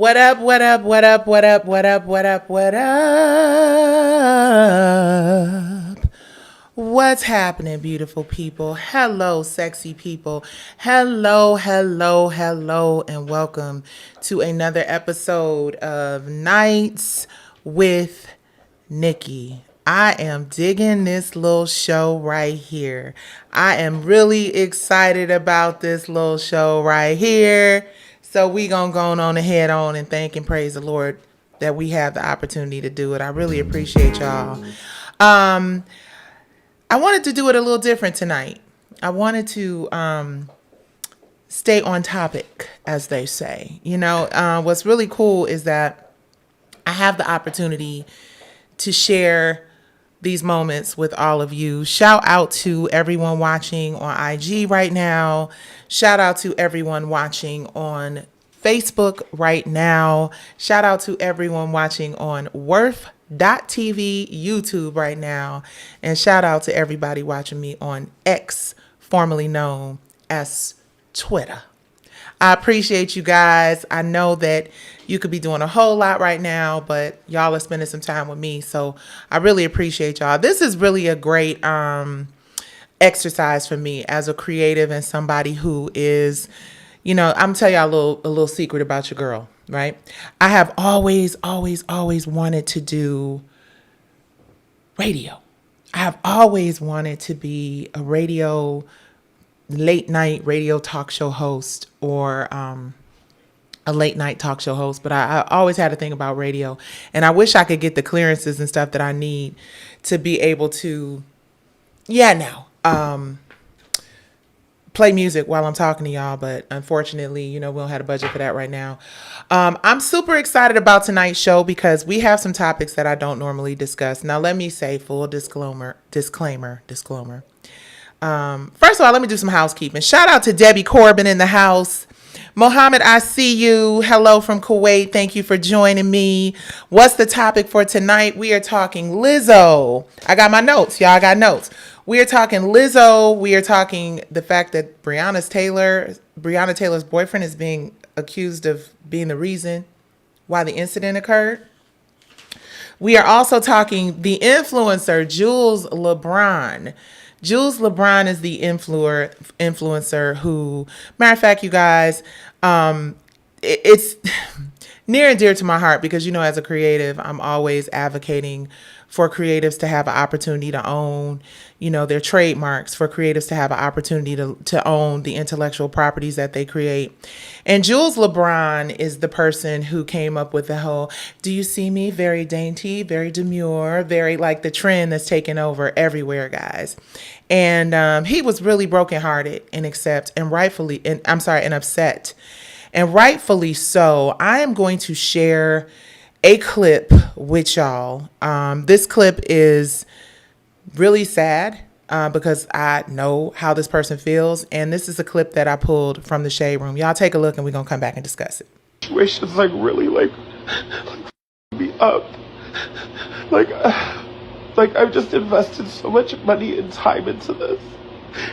What up, what up, what up, what up, what up, what up, what up? What's happening, beautiful people? Hello, sexy people. Hello, hello, hello, and welcome to another episode of Nights with Nicci. I am digging this little show right here. I am really excited about this little show right here. So we gonna go on ahead on and thank and praise the Lord that we have the opportunity to do it. I really appreciate y'all. I wanted to do it a little different tonight. I wanted to stay on topic, as they say. What's really cool is that I have the opportunity to share these moments with all of you. Shout out to everyone watching on IG right now. Shout out to everyone watching on Facebook right now. Shout out to everyone watching on Worth.tv YouTube right now. And shout out to everybody watching me on X, formerly known as Twitter. I appreciate you guys. I know that you could be doing a whole lot right now, but y'all are spending some time with me. So I really appreciate y'all. This is really a great exercise for me as a creative and somebody who is, I'm telling y'all a little secret about your girl, right? I have always wanted to do radio. I have always wanted to be a late night radio talk show host or a late night talk show host, but I always had a thing about radio, and I wish I could get the clearances and stuff that I need to be able to play music while I'm talking to y'all, but unfortunately, we don't have a budget for that right now. I'm super excited about tonight's show because we have some topics that I don't normally discuss. Now, let me say full disclaimer. First of all, let me do some housekeeping. Shout out to Debbie Corbin in the house. Mohammed, I see you. Hello from Kuwait. Thank you for joining me. What's the topic for tonight? We are talking Lizzo. I got my notes. Y'all got notes. We are talking Lizzo. We are talking the fact that Breonna Taylor's boyfriend is being accused of being the reason why the incident occurred. We are also talking the influencer, Jules LeBron. Jules LeBron is the influencer who, matter of fact, you guys, it's near and dear to my heart because, as a creative, I'm always advocating for creatives to have an opportunity to own, their trademarks, for creatives to have an opportunity to own the intellectual properties that they create. And Jules LeBron is the person who came up with the whole, do you see me? Very dainty, very demure, very like the trend that's taken over everywhere, guys. And he was really brokenhearted and upset. And rightfully so. I am going to share a clip with y'all. This clip is really sad because I know how this person feels. And this is a clip that I pulled from the Shade Room. Y'all take a look and we're going to come back and discuss it. Situations really me up. I've just invested so much money and time into this.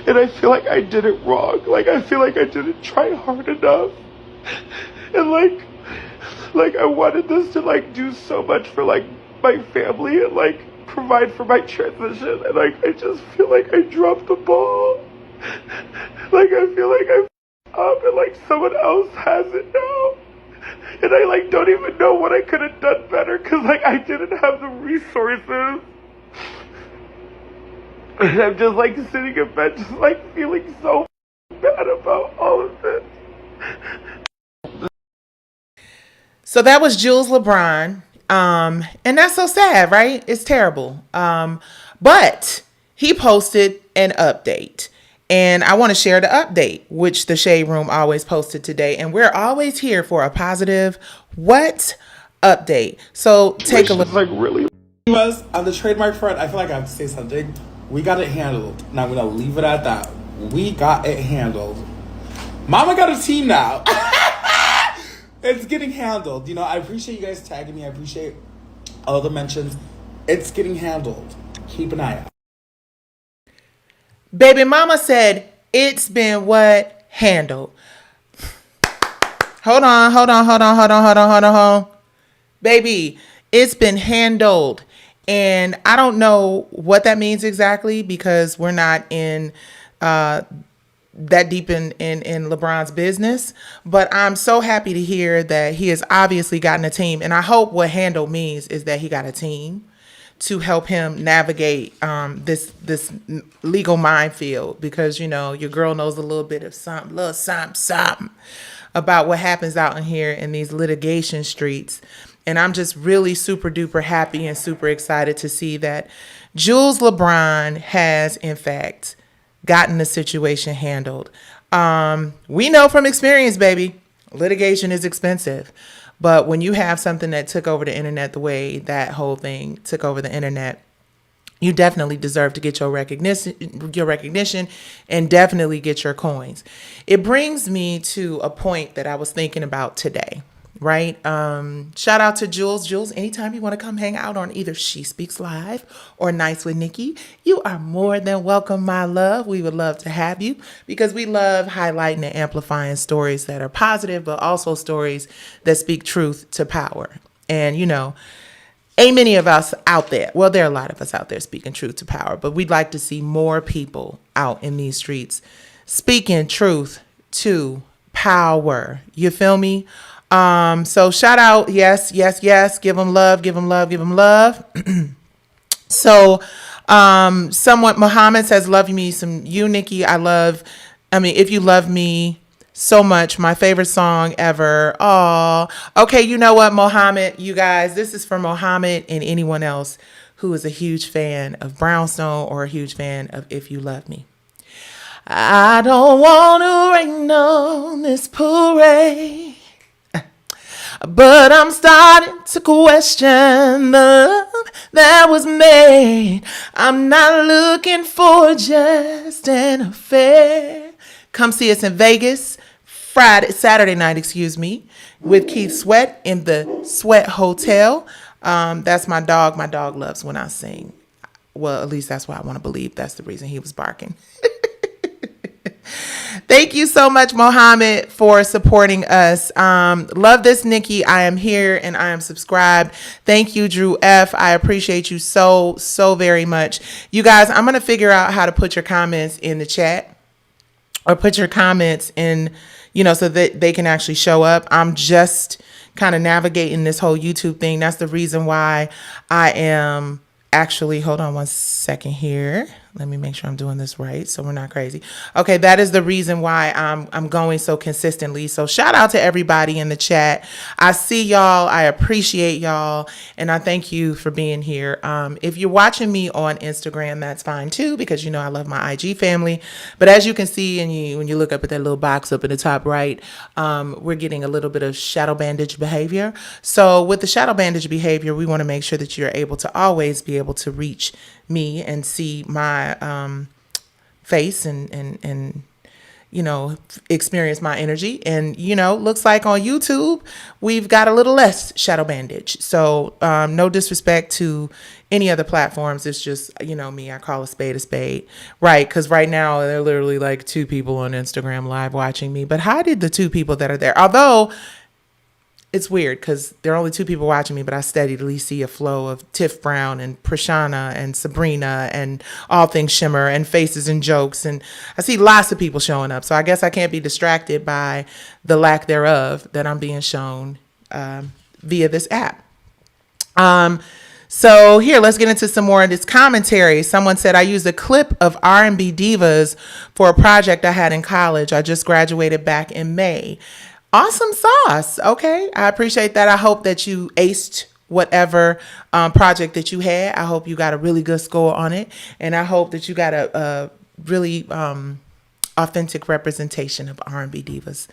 And I feel like I did it wrong. I feel like I didn't try hard enough. And I wanted this to do so much for my family and provide for my transition, and I just feel like I dropped the ball. I feel like I'm up and someone else has it now. And I don't even know what I could have done better because I didn't have the resources. And I'm just sitting in bed just feeling so bad about all of this. So that was Jules LeBron. And that's so sad, right? It's terrible. But he posted an update. And I want to share the update, which the Shade Room always posted today. And we're always here for a positive update. So take a look. Really? On the trademark front, I feel like I have to say something. We got it handled. Now I'm going to leave it at that. We got it handled. Mama got a team now. It's getting handled. I appreciate you guys tagging me. I appreciate all the mentions. It's getting handled. Keep an eye out. Baby mama said it's been handled. Hold on, hold on, hold on, hold on, hold on, hold on, hold on. Baby, it's been handled. And I don't know what that means exactly because we're not in that deep in LeBron's business. But I'm so happy to hear that he has obviously gotten a team. And I hope what handle means is that he got a team to help him navigate this legal minefield because, you know, your girl knows a little bit of something, little something about what happens out in here in these litigation streets. And I'm just really super duper happy and super excited to see that Jules LeBron has, in fact, gotten the situation handled. We know from experience, baby, litigation is expensive. But when you have something that took over the internet the way that whole thing took over the internet, you definitely deserve to get your recognition and definitely get your coins. It brings me to a point that I was thinking about today. Right. Shout out to Jules. Jules, anytime you want to come hang out on either She Speaks Live or Nights with Nicci, you are more than welcome, my love. We would love to have you because we love highlighting and amplifying stories that are positive, but also stories that speak truth to power. And, you know, ain't many of us out there. Well, there are a lot of us out there speaking truth to power, but we'd like to see more people out in these streets speaking truth to power. You feel me? So shout out. Yes. Give them love. So, someone, Muhammad says, love me some you, Nicci. If you love me so much, my favorite song ever. Oh, okay. You know what, Muhammad, you guys, this is for Muhammad and anyone else who is a huge fan of Brownstone or a huge fan of If You Love Me. I don't want to rain on this parade, but I'm starting to question the love that was made. I'm not looking for just an affair. Come see us in Vegas Saturday night, with Keith Sweat in the Sweat Hotel. That's my dog. My dog loves when I sing. Well, at least that's why I want to believe that's the reason he was barking. Thank you so much, Mohammed, for supporting us. Love this, Nicci. I am here and I am subscribed. Thank you, Drew F. I appreciate you so very much. You guys, I'm going to figure out how to put your comments in the chat or put your comments in, so that they can actually show up. I'm just kind of navigating this whole YouTube thing. That's the reason why I am actually, hold on one second here. Let me make sure I'm doing this right so we're not crazy. Okay, that is the reason why I'm going so consistently. So shout out to everybody in the chat. I see y'all. I appreciate y'all. And I thank you for being here. If you're watching me on Instagram, that's fine too, because I love my IG family. But as you can see, and when you look up at that little box up in the top right, we're getting a little bit of shadow bandage behavior. So with the shadow bandage behavior, we want to make sure that you're able to always be able to reach me and see my face and experience my energy. And looks like on YouTube we've got a little less shadow bandage. So no disrespect to any other platforms. It's just me, I call a spade, right? Because right now there are literally like 2 people on Instagram live watching me. But how did the 2 people that are there, although it's weird because there are only 2 people watching me, but I steadily see a flow of Tiff Brown and Prashana and Sabrina and All Things Shimmer and Faces and Jokes. And I see lots of people showing up. So I guess I can't be distracted by the lack thereof that I'm being shown via this app. So here, let's get into some more of this commentary. Someone said, I used a clip of R&B divas for a project I had in college. I just graduated back in May. Awesome sauce. Okay. I appreciate that. I hope that you aced whatever project that you had. I hope you got a really good score on it. And I hope that you got a really authentic representation of R&B divas.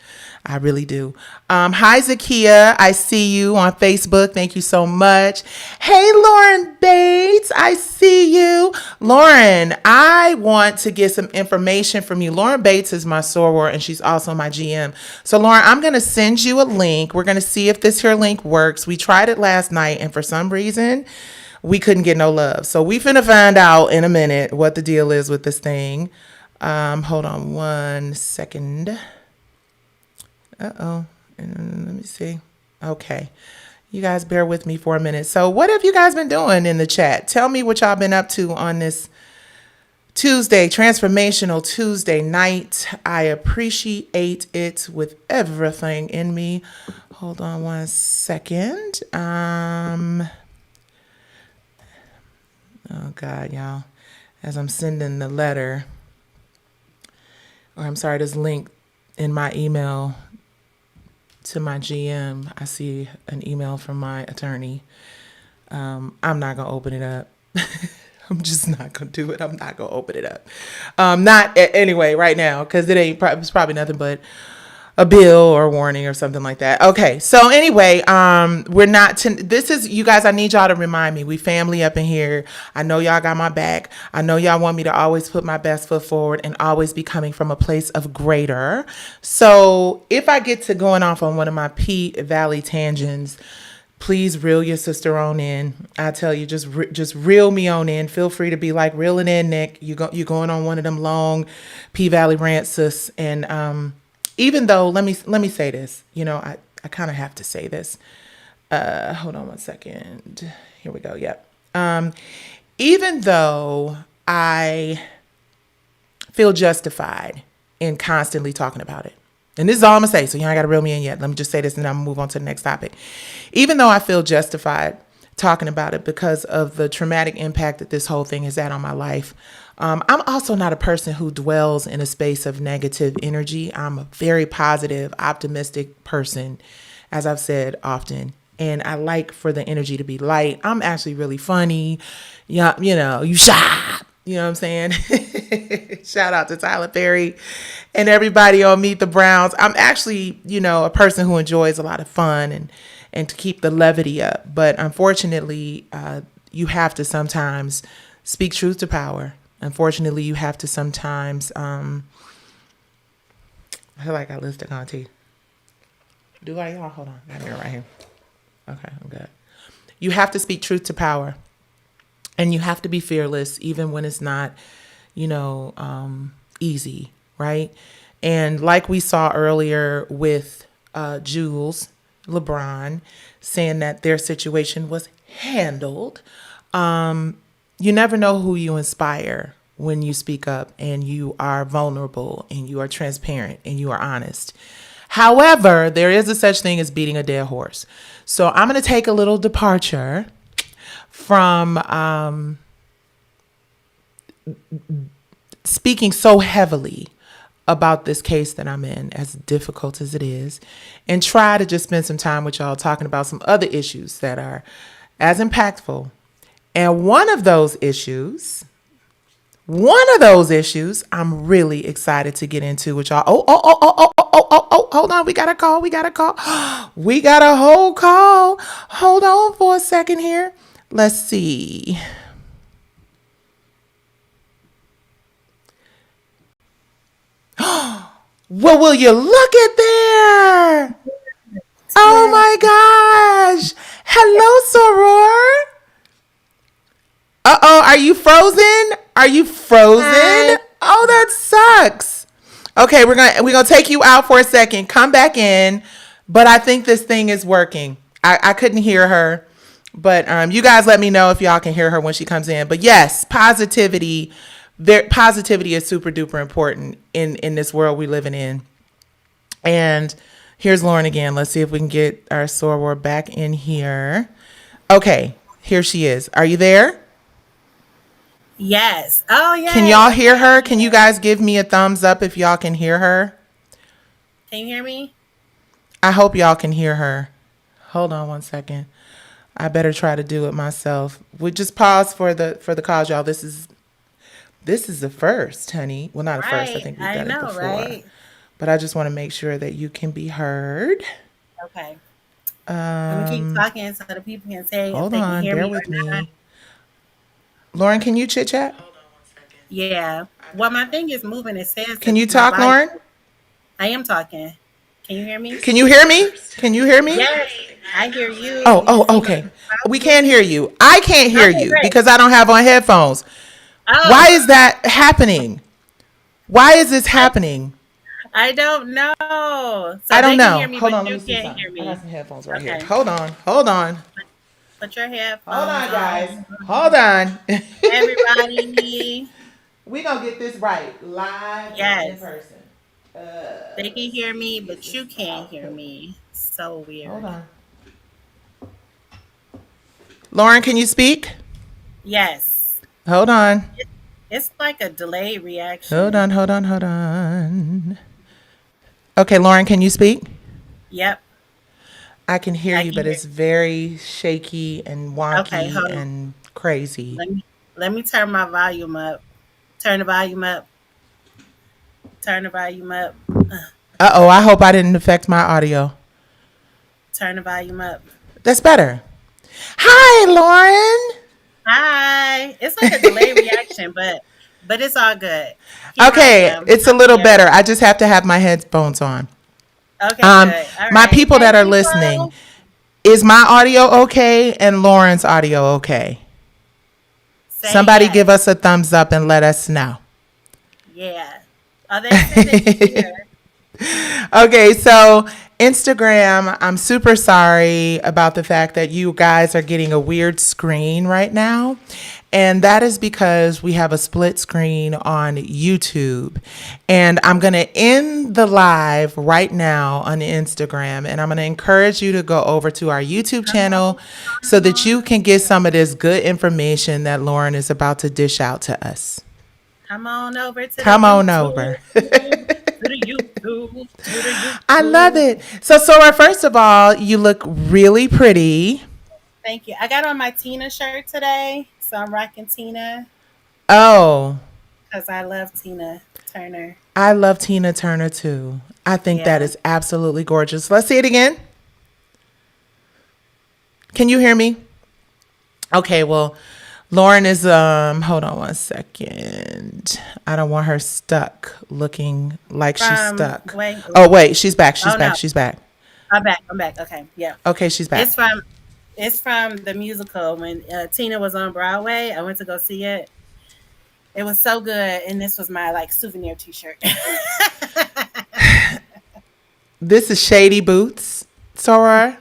I really do. Hi, Zakia. I see you on Facebook. Thank you so much. Hey, Lauren Bates. I see you. Lauren, I want to get some information from you. Lauren Bates is my soror and she's also my GM. So Lauren, I'm going to send you a link. We're going to see if this here link works. We tried it last night and for some reason we couldn't get no love. So we finna find out in a minute what the deal is with this thing. Hold on one second. Uh-oh. Let me see. Okay. You guys bear with me for a minute. So what have you guys been doing in the chat? Tell me what y'all been up to on this Tuesday, transformational Tuesday night. I appreciate it with everything in me. Hold on one second. Oh God, y'all. As I'm sending the letter, or I'm sorry, this link in my email to my GM, I see an email from my attorney. I'm not gonna open it up. I'm just not gonna do it. I'm not gonna open it up. Not anyway right now, because it's probably nothing but a bill or warning or something like that. Okay, so anyway, we're not. This is, you guys, I need y'all to remind me. We family up in here. I know y'all got my back. I know y'all want me to always put my best foot forward and always be coming from a place of greater. So if I get to going off on one of my P Valley tangents, please reel your sister on in. I tell you, just reel me on in. Feel free to be like, reeling in, Nick. You going on one of them long P Valley rants, sis. And even though, let me say this. You know, I kind of have to say this. Hold on one second. Here we go. Yep. Even though I feel justified in constantly talking about it. And this is all I'm gonna say, so you ain't gotta reel me in yet. Let me just say this and then I'm gonna move on to the next topic. Even though I feel justified talking about it because of the traumatic impact that this whole thing has had on my life, I'm also not a person who dwells in a space of negative energy. I'm a very positive, optimistic person, as I've said often. And I like for the energy to be light. I'm actually really funny. Yeah, you know, you shot. You know what I'm saying? Shout out to Tyler Perry and everybody on Meet the Browns. I'm actually, you know, a person who enjoys a lot of fun and to keep the levity up. But unfortunately, you have to sometimes speak truth to power. Unfortunately, you have to sometimes, I feel like I listed Auntie. Do I, y'all? Hold on. I got it right here. Okay, I'm good. You have to speak truth to power. And you have to be fearless, even when it's not, you know, easy, right? And like we saw earlier with Jules, LeBron, saying that their situation was handled. You never know who you inspire when you speak up and you are vulnerable and you are transparent and you are honest. However, there is a such thing as beating a dead horse. So I'm going to take a little departure from speaking so heavily about this case that I'm in, as difficult as it is, and try to just spend some time with y'all talking about some other issues that are as impactful. And one of those issues, I'm really excited to get into with y'all. Oh, hold on. We got a call. We got a whole call. Hold on for a second here. Let's see. Well, will you look at there? Oh my gosh. Hello, Soror. Uh-oh, are you frozen? Are you frozen? Hi. Oh, that sucks. Okay, we're gonna take you out for a second. Come back in. But I think this thing is working. I couldn't hear her. But you guys let me know if y'all can hear her when she comes in. But yes, positivity is super duper important in this world we living in. And here's Lauren again. Let's see if we can get our soror back in here. Okay, here she is. Are you there? Yes. Oh, yeah. Can y'all hear her? Can you guys give me a thumbs up if y'all can hear her? Can you hear me? I hope y'all can hear her. Hold on one second. I better try to do it myself. We just pause for the cause, y'all. This is the first, honey. Well, not a first. I think we've done it before. Right? But I just want to make sure that you can be heard. Okay. Let me keep talking so the people can say if they can hear bear me with or not. me. Lauren, can you chit chat? Yeah. Well, my thing is moving. It says. Can you talk, Lauren? I am talking. Can you hear me? Can you hear me? Can you hear me? Yes, I hear you. Okay. We can't hear you. I can't hear you great. because I don't have on headphones. Oh. Why is that happening? Why is this happening? I don't know. I So don't they can hear know. me, Hold but on, let me you see can't something. hear I got me. some headphones right here. Okay. Hold on, hold on, Put your hold headphones on, guys. on. Hold on. Everybody. We gonna get this right live and in Yes. person. They can Let's hear see. me, Is but this you the can't hear output? me. So Hold weird. on. Lauren, can you speak? Yes. Hold on. It's like a delayed Hold reaction. on, hold on, hold on. Okay, Lauren, can you speak? Yep. I can hear I you, can but hear. it's very shaky and Okay, wonky hold on. and crazy. Let me turn my volume up. Turn the volume up. Turn the volume up. Uh oh, I hope I didn't affect my audio. Turn the volume up. That's better. Hi, Lauren. Hi. It's like a delayed reaction, but it's all good. Here I Okay, am. it's a I'm little here. better. I just have to have my headphones on. Okay, Um, good. All my right. people Hey, that are listening, people. is my audio okay and Lauren's audio okay? Say Somebody give yes. us a thumbs up and let us know. Yeah. Oh, they said they can hear. Okay, so Instagram, I'm super sorry about the fact that you guys are getting a weird screen right now. And that is because we have a split screen on YouTube. And I'm going to end the live right now on Instagram. And I'm going to encourage you to go over to our YouTube Come channel so on that you can get over. some of this good information that Lauren is about to dish out to us. Come on over to the Come on YouTube. over. To the YouTube. To the I love YouTube. it. So, Sora, first of all, you look really pretty. Thank you. I got on my Tina shirt today, so I'm rocking Tina Oh, because I love Tina Turner. I love Tina Turner too. I think that Yeah. is absolutely gorgeous. Let's see it again. Can you hear me? Okay, well, Lauren is hold on one second. I don't want her stuck looking like she's stuck. Wait. Oh, wait, she's back. She's Oh back. no. She's back. I'm back. I'm back. Okay. Yeah. Okay, she's back. It's from it's from the musical when Tina was on Broadway. I went to go see it. It was so good, and this was my like souvenir T-shirt. This is Shady Boots, Sora,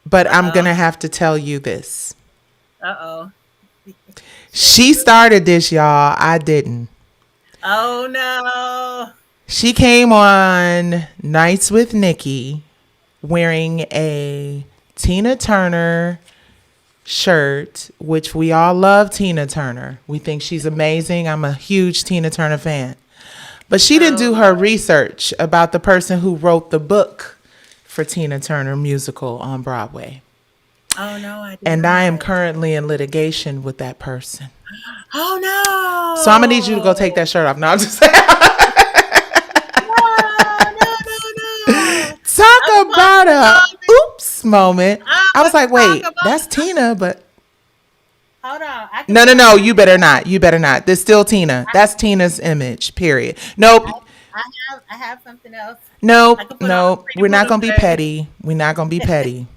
but Uh I'm going oh. to have to tell you this. Uh oh. Shady She Boo. started this, y'all. I didn't. Oh no. She came on Nights with Nicci wearing a Tina Turner shirt, which we all love Tina Turner. We think she's amazing. I'm a huge Tina Turner fan. But she didn't Oh do her Lord. research about the person who wrote the book for Tina Turner musical on Broadway. Oh no, I did And I am not. currently in litigation with that person. So I'm gonna need you to go take Oh that shirt off. No, I'm just saying. no. No, no, no, no. I'm Talk supposed about to a go. oops moment. I'm I was supposed like, to talk wait, about. that's Tina, but Hold on. I can no, no, put on no, my. you better not. You better not. There's still Tina. That's Tina's image, period. Nope. I, I have something else. I Nope. can put on a Nope. pretty We're not blue gonna be dress. petty. We're not gonna be petty.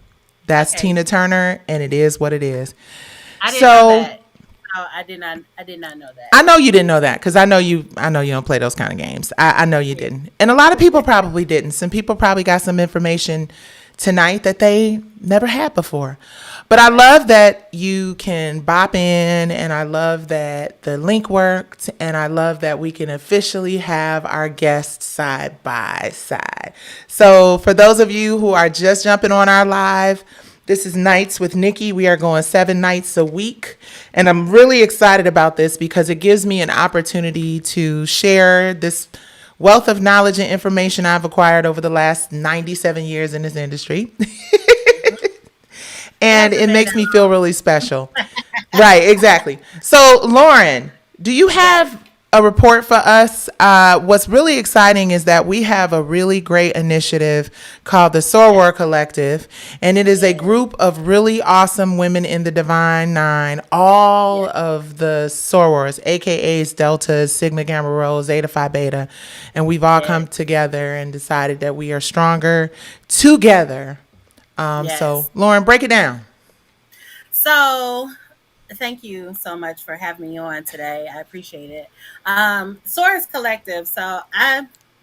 That's Okay. Tina Turner and it is what it is. I didn't know So that. Oh, I did not know that. I know you didn't know that because I know you don't play those kind of games. I know you Yeah. didn't. And a lot of people probably didn't. Some people probably got some information tonight that they never had before. But I Right. love that you can bop in and I love that the link worked and I love that we can officially have our guests side by side. So for those of you who are just jumping on our live, this is Nights with Nicci. We are going 7 nights a week. And I'm really excited about this because it gives me an opportunity to share this wealth of knowledge and information I've acquired over the last 97 years in this industry. It And hasn't it been makes that me feel long. really special. Right, exactly. So, Lauren, do you Yes. have a report for us? What's really exciting is that we have a really great initiative called the Yes. Soror Collective, and it is a Yes. group of really awesome women in the Divine Nine, all Yes. of the sorors, AKAs, Deltas, Sigma Gamma Rho, Zeta Phi Beta, and we've all Yes. come together and decided that we are stronger together. So, Yes. Lauren, break it down. So thank you so much for having me on today. I appreciate it. Source Collective. So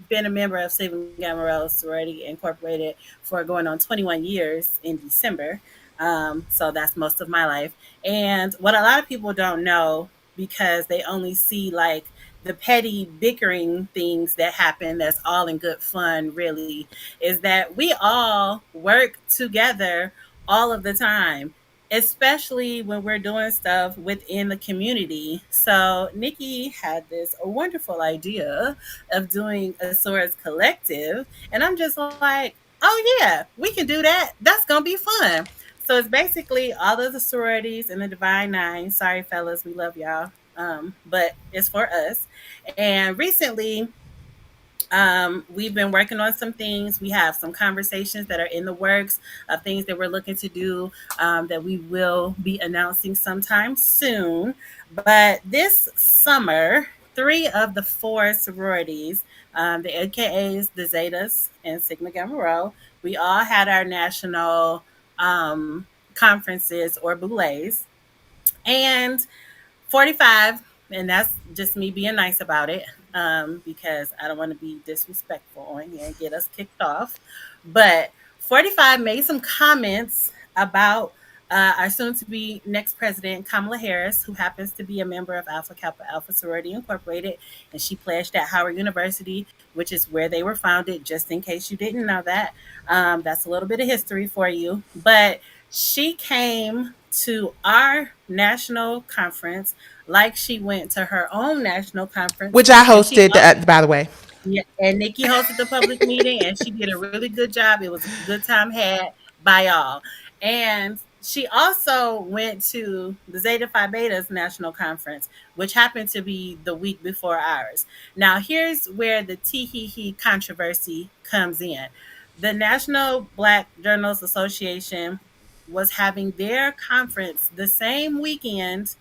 been a member of Sigma Gamma Rho Sorority Incorporated for going on 21 years in December. So that's most of my life. And what a lot of people don't know, because they only see like the petty bickering things that happen that's all in good fun, really, is that we all work together all of the time, especially when we're doing stuff within the community. So Nicci had this wonderful idea of doing a Swords Collective, and I'm just like, oh yeah, we can do that. That's gonna be fun. So it's basically all of the sororities in the Divine Nine. Sorry, fellas, we love y'all, but it's for us. And recently, we've been working on some things. We have some conversations that are in the works of things that we're looking to do, that we will be announcing sometime soon. But this summer, three of the four sororities, the AKAs, the Zetas, and Sigma Gamma Rho, we all had our national conferences or boules. And 45, and that's just me being nice about it, because I don't want to be disrespectful on here and get us kicked off. But 45 made some comments about our soon to be next president, Kamala Harris, who happens to be a member of Alpha Kappa Alpha Sorority Incorporated. And she pledged at Howard University, which is where they were founded, just in case you didn't know that. That's a little bit of history for you. But she came to our national conference like she went to her own national conference, Which I and she hosted, by the way. yeah, and Nicci hosted the public meeting, and she did a really good job. It was a good time had by all. And she also went to the Zeta Phi Beta's national conference, which happened to be the week before ours. Now, here's where the tee hee hee controversy comes in. The National Black Journalists Association was having their conference the same weekend,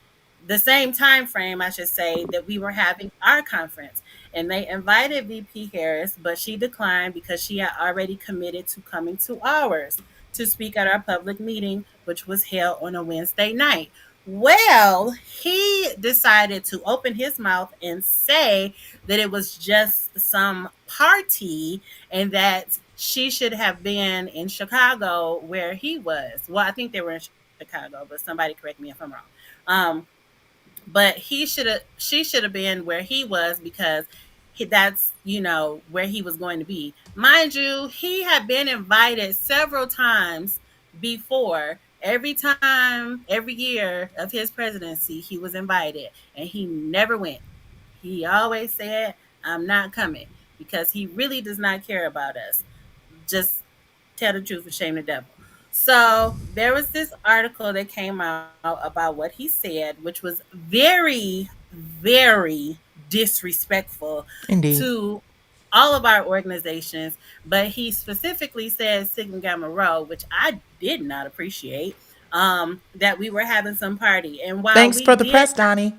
the same time frame, I should say, that we were having our conference. And they invited VP Harris, but she declined because she had already committed to coming to ours to speak at our public meeting, which was held on a Wednesday night. Well, he decided to open his mouth and say that it was just some party and that she should have been in Chicago where he was. Well, I think they were in Chicago, but somebody correct me if I'm wrong. Um, but she should have been where he was, because that's where he was going to be. Mind you, he had been invited several times before. Every year of his presidency, he was invited, and he never went. He always said, I'm not coming, because he really does not care about us. Just tell the truth and shame the devil. So there was this article that came out about what he said, which was very, very disrespectful Indeed. to all of our organizations. But he specifically said Sigma Gamma Rho, which I did not appreciate, that we were having some party. And while Thanks we for the did, press, Donnie.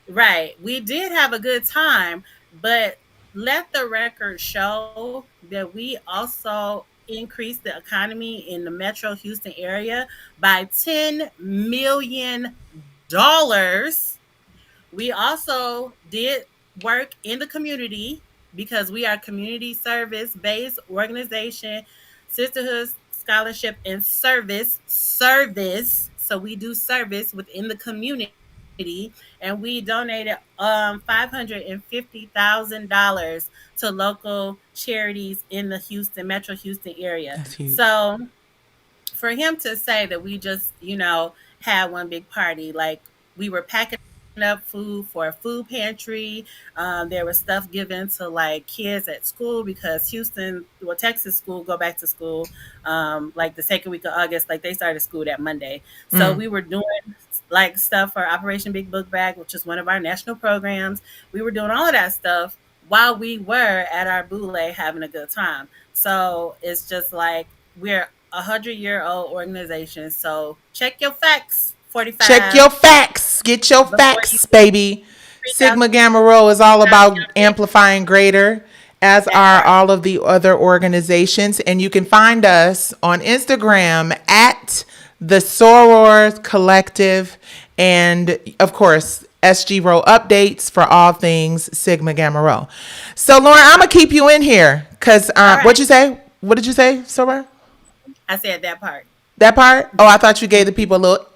right, we did have a good time, but let the record show that we also increased the economy in the Metro Houston area by $10 million. We also did work in the community, because we are community service based organization, sisterhood, scholarship, and service. So we do service within the community, and we donated $550,000 to local charities in the Houston Metro Houston area. That's huge. So for him to say that we just, had one big party, like we were packing up food for a food pantry. There was stuff given to like kids at school, because Houston, well, Texas school go back to school like the second week of August, like they started school that Monday. So Mm. we were doing like stuff for Operation Big Book Bag, which is one of our national programs. We were doing all of that stuff while we were at our boule having a good time. So it's just like we're 100-year-old organization. So check your facts, Check 45, your facts. Get your before you facts, baby. freak out Sigma Gamma Rho is all about your face. amplifying greater, as That are part. all of the other organizations. And you can find us on Instagram at the Soror Collective. And of course, SG Row updates for all things Sigma Gamma Rho. So, Lauren, I'm going to keep you in here because All what'd right. you say? What did you say, Sora? I said that part. That part? Oh, I thought you gave the people a little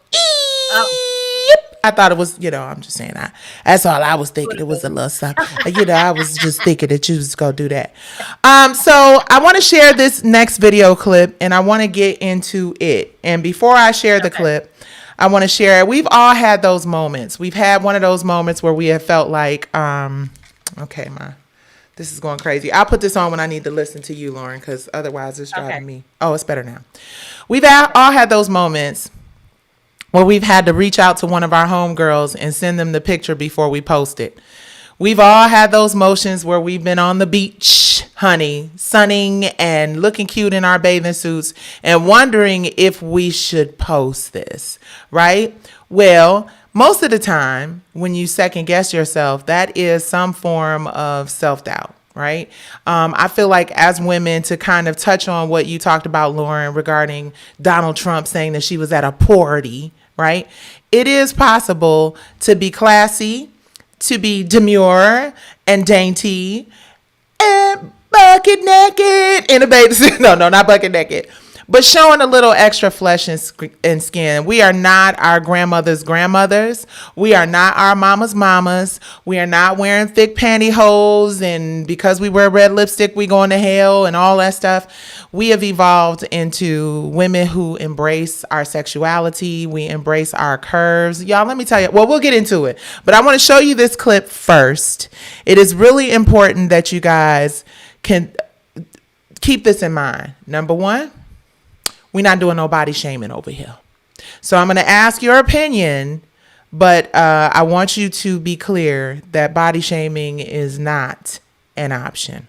Oh, eep. I thought it was, I'm just saying that. That's all I was thinking. would It have was a been. little something. I was just thinking that you was going to do that. So I want to share this next video clip and I want to get into it. And before I share the Okay. clip, I want to share, we've all had those moments. We've had one of those moments where we have felt like, okay, this is going crazy. I'll put this on when I need to listen to you, Lauren, because otherwise it's Okay. driving me. Oh, it's better now. Okay. All had those moments where we've had to reach out to one of our homegirls and send them the picture before we post it. We've all had those motions where we've been on the beach, honey, sunning and looking cute in our bathing suits and wondering if we should post this, right? Well, most of the time, when you second guess yourself, that is some form of self doubt, right? I feel like as women, to kind of touch on what you talked about, Lauren, regarding Donald Trump saying that she was at a party, right? It is possible to be classy, to be demure and dainty and bucket naked in a bathing suit. No, no, not bucket naked, but showing a little extra flesh and skin. We are not our grandmother's grandmothers. We are not our mama's mamas. We are not wearing thick pantyhose, and because we wear red lipstick, we going to hell and all that stuff. We have evolved into women who embrace our sexuality. We embrace our curves. Y'all, let me tell you, well, we'll get into it, but I want to show you this clip first. It is really important that you guys can keep this in mind. Number one, we're not doing no body shaming over here. So I'm going to ask your opinion, but I want you to be clear that body shaming is not an option.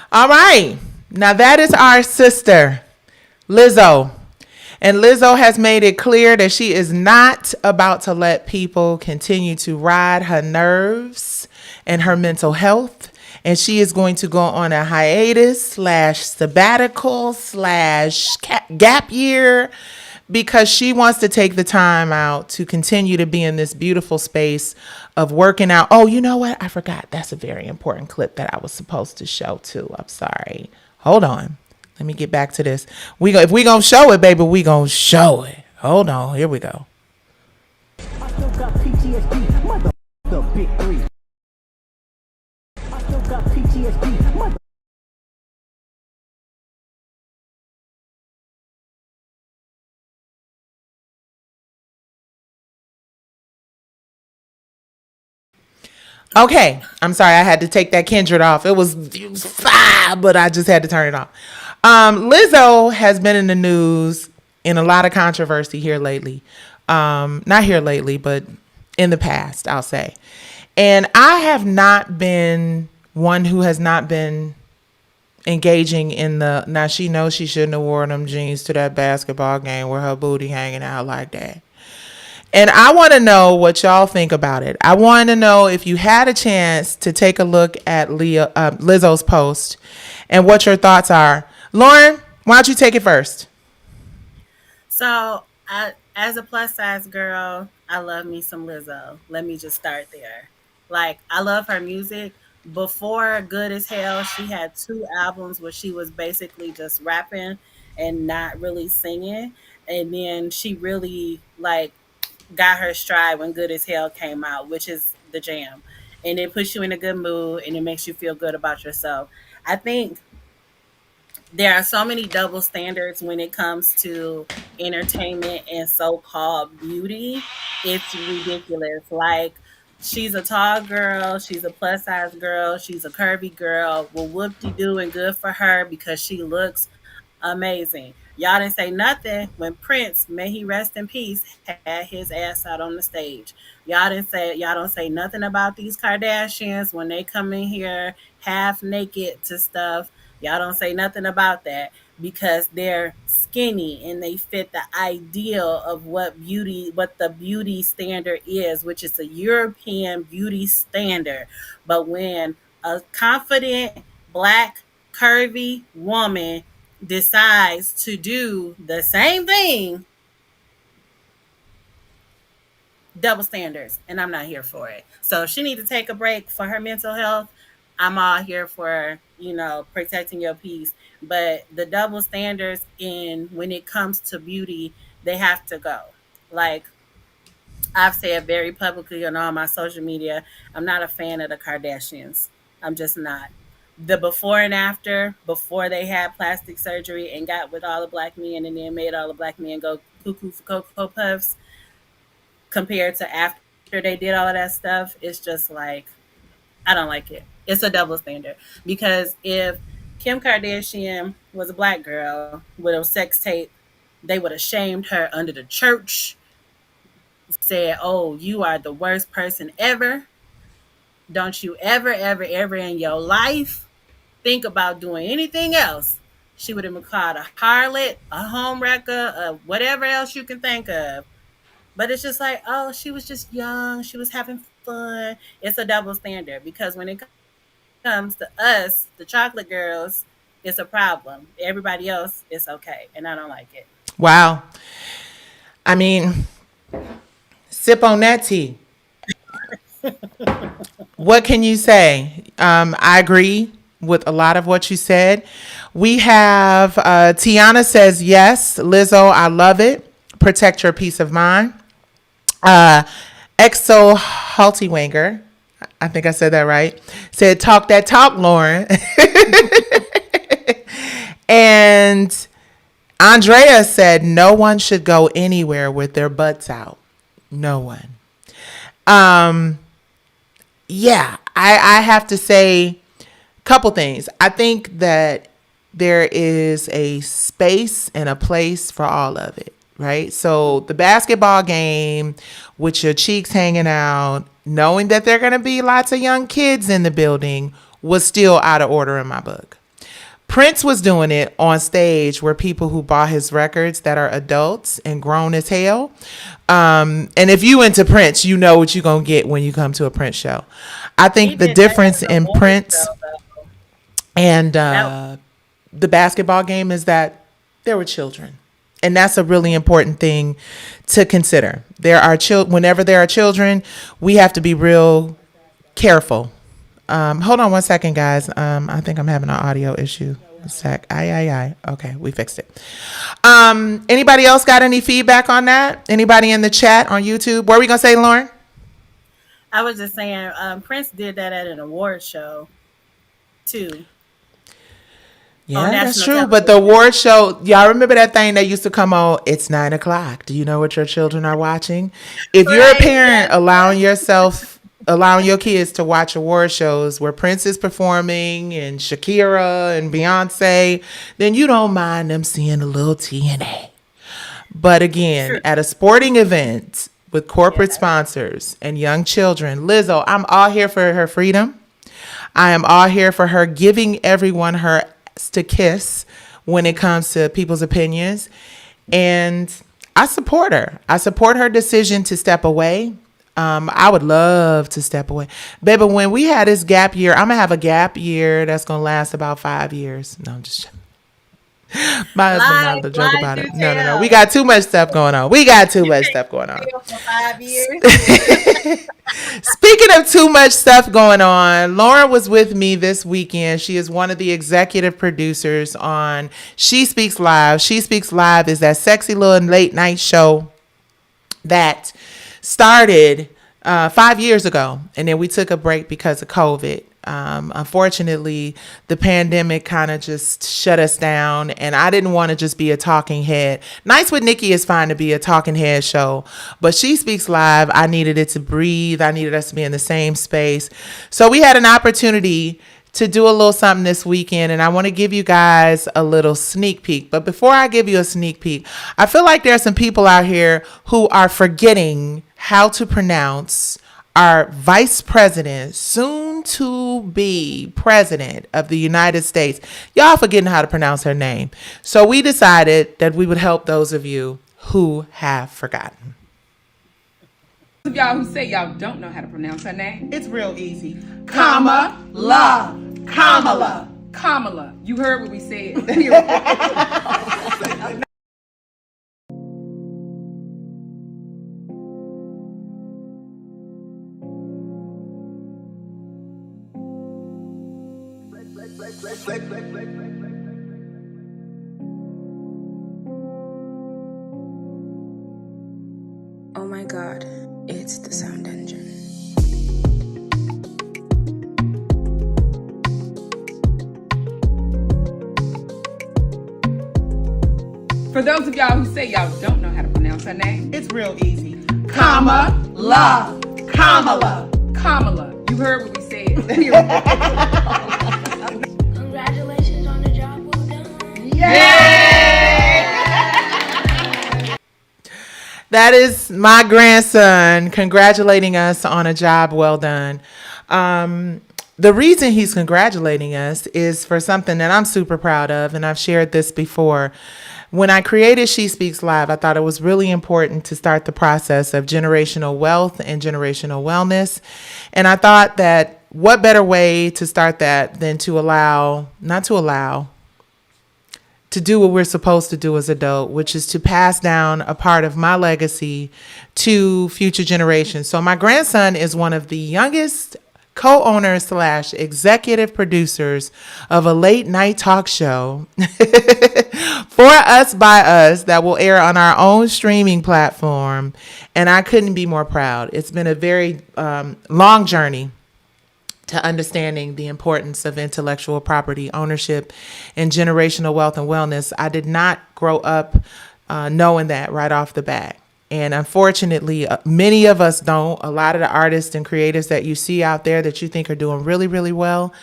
All right. Now that is our sister, Lizzo. And Lizzo has made it clear that she is not about to let people continue to ride her nerves and her mental health. And she is going to go on a hiatus slash sabbatical slash gap year because she wants to take the time out to continue to be in this beautiful space of working out. Oh, you know what? I forgot. That's a very important clip that I was supposed to show too. I'm sorry. Hold on. Let me get back to this. If we gonna show it, baby, we gonna show it. Hold on. Here we go. I still got PTSD, mother the big three. I still got PTSD, mother. Okay, I'm sorry. I had to take that Kindred off. It was fine, but I just had to turn it off. Lizzo has been in the news in a lot of controversy here lately. Not here lately, but in the past, I'll say. And I have not been one who has not been engaging in the. Now she knows she shouldn't have worn them jeans to that basketball game with her booty hanging out like that. And I want to know what y'all think about it. I want to know if you had a chance to take a look at Lizzo's post and what your thoughts are. Lauren, why don't you take it first? So, as a plus size girl, I love me some Lizzo. Let me just start there. Like, I love her music. Before Good as Hell, she had two albums where she was basically just rapping and not really singing. And then she really like got her stride when Good as Hell came out, which is the jam. And it puts you in a good mood and it makes you feel good about yourself. I think there are so many double standards when it comes to entertainment and so-called beauty. It's ridiculous. Like, she's a tall girl, she's a plus size girl, she's a curvy girl. Well, whoop de doo and good for her because she looks amazing. Y'all didn't say nothing when Prince, may he rest in peace, had his ass out on the stage. Y'all don't say nothing about these Kardashians when they come in here half naked to stuff. Y'all don't say nothing about that because they're skinny and they fit the ideal of what the beauty standard is, which is a European beauty standard. But when a confident black curvy woman decides to do the same thing, double standards, and I'm not here for it. So if she need to take a break for her mental health, I'm all here for, protecting your peace. But the double standards in when it comes to beauty, they have to go. Like I've said very publicly on all my social media, I'm not a fan of the Kardashians. I'm just not. The before and after, before they had plastic surgery and got with all the black men and then made all the black men go cuckoo for Cocoa Puffs, compared to after they did all of that stuff, it's just like, I don't like it. It's a double standard. Because if Kim Kardashian was a black girl with a sex tape, they would have shamed her under the church, said, "Oh, you are the worst person ever. Don't you ever, ever, ever in your life think about doing anything else." She would have been called a harlot, a homewrecker, whatever else you can think of. But it's just like, oh, she was just young. She was having fun. It's a double standard because when it comes to us, the chocolate girls, it's a problem. Everybody else is okay. And I don't like it. Wow. I mean, sip on that tea. What can you say? I agree with a lot of what you said. We have Tiana says, yes, Lizzo, I love it. Protect your peace of mind. Uh, Exo Haltiwanger, I think I said that right, said, talk that talk, Lauren. And Andrea said, no one should go anywhere with their butts out. No one. Um, yeah, I have to say a couple things. I think that there is a space and a place for all of it, right? So the basketball game with your cheeks hanging out, knowing that there are going to be lots of young kids in the building was still out of order in my book. Prince was doing it on stage where people who bought his records that are adults and grown as hell. And if you into Prince, you know what you're going to get when you come to a Prince show. I think the difference in Prince and the basketball game is that there were children. And that's a really important thing to consider. There are whenever there are children, we have to be real careful. Hold on one second, guys. I think I'm having an audio issue. A sec. Aye. Okay, we fixed it. Anybody else got any feedback on that? Anybody in the chat on YouTube? What were we gonna say, Lauren? I was just saying, Prince did that at an award show too. Yeah, that's true. But the award show, y'all remember that thing that used to come on? It's 9:00. Do you know what your children are watching? If you're a parent allowing your kids to watch award shows where Prince is performing and Shakira and Beyonce, then you don't mind them seeing a little TNA. But again, at a sporting event with corporate sponsors and young children, Lizzo, I'm all here for her freedom. I am all here for her giving everyone her to kiss when it comes to people's opinions. And I support her. I support her decision to step away. I would love to step away. Baby, when we had this gap year, I'm going to have a gap year that's going to last about 5 years. No, I'm just joking. My husband not to joke about it. No. We got too much stuff going on. For 5 years. Speaking of too much stuff going on, Lauren was with me this weekend. She is one of the executive producers on She Speaks Live. She Speaks Live is that sexy little late night show that started 5 years ago, and then we took a break because of COVID. Unfortunately, the pandemic kind of just shut us down, and I didn't want to just be a talking head. Nights with Nicci is fine to be a talking head show, but She Speaks Live, I needed it to breathe. I needed us to be in the same space. So we had an opportunity to do a little something this weekend, and I want to give you guys a little sneak peek. But before I give you a sneak peek, I feel like there are some people out here who are forgetting how to pronounce our vice president, soon to be president of the United States. Y'all forgetting how to pronounce her name. So we decided that we would help those of you who have forgotten. Of y'all who say y'all don't know how to pronounce her name. It's real easy. Kamala. Kamala. Kamala. You heard what we said. Oh my god, it's the sound engine. For those of y'all who say y'all don't know how to pronounce her name. It's real easy. Kamala. Kamala. Kamala. You heard what we said. Congratulations on the job well done. That is my grandson congratulating us on a job well done. The reason he's congratulating us is for something that I'm super proud of, and I've shared this before. When I created She Speaks Live, I thought it was really important to start the process of generational wealth and generational wellness. And I thought that what better way to start that than to do what we're supposed to do as adults, which is to pass down a part of my legacy to future generations. So my grandson is one of the youngest co-owners / executive producers of a late night talk show for us by us that will air on our own streaming platform. And I couldn't be more proud. It's been a very long journey to understanding the importance of intellectual property ownership and generational wealth and wellness. I did not grow up knowing that right off the bat. And unfortunately, many of us don't. A lot of the artists and creatives that you see out there that you think are doing really, really well,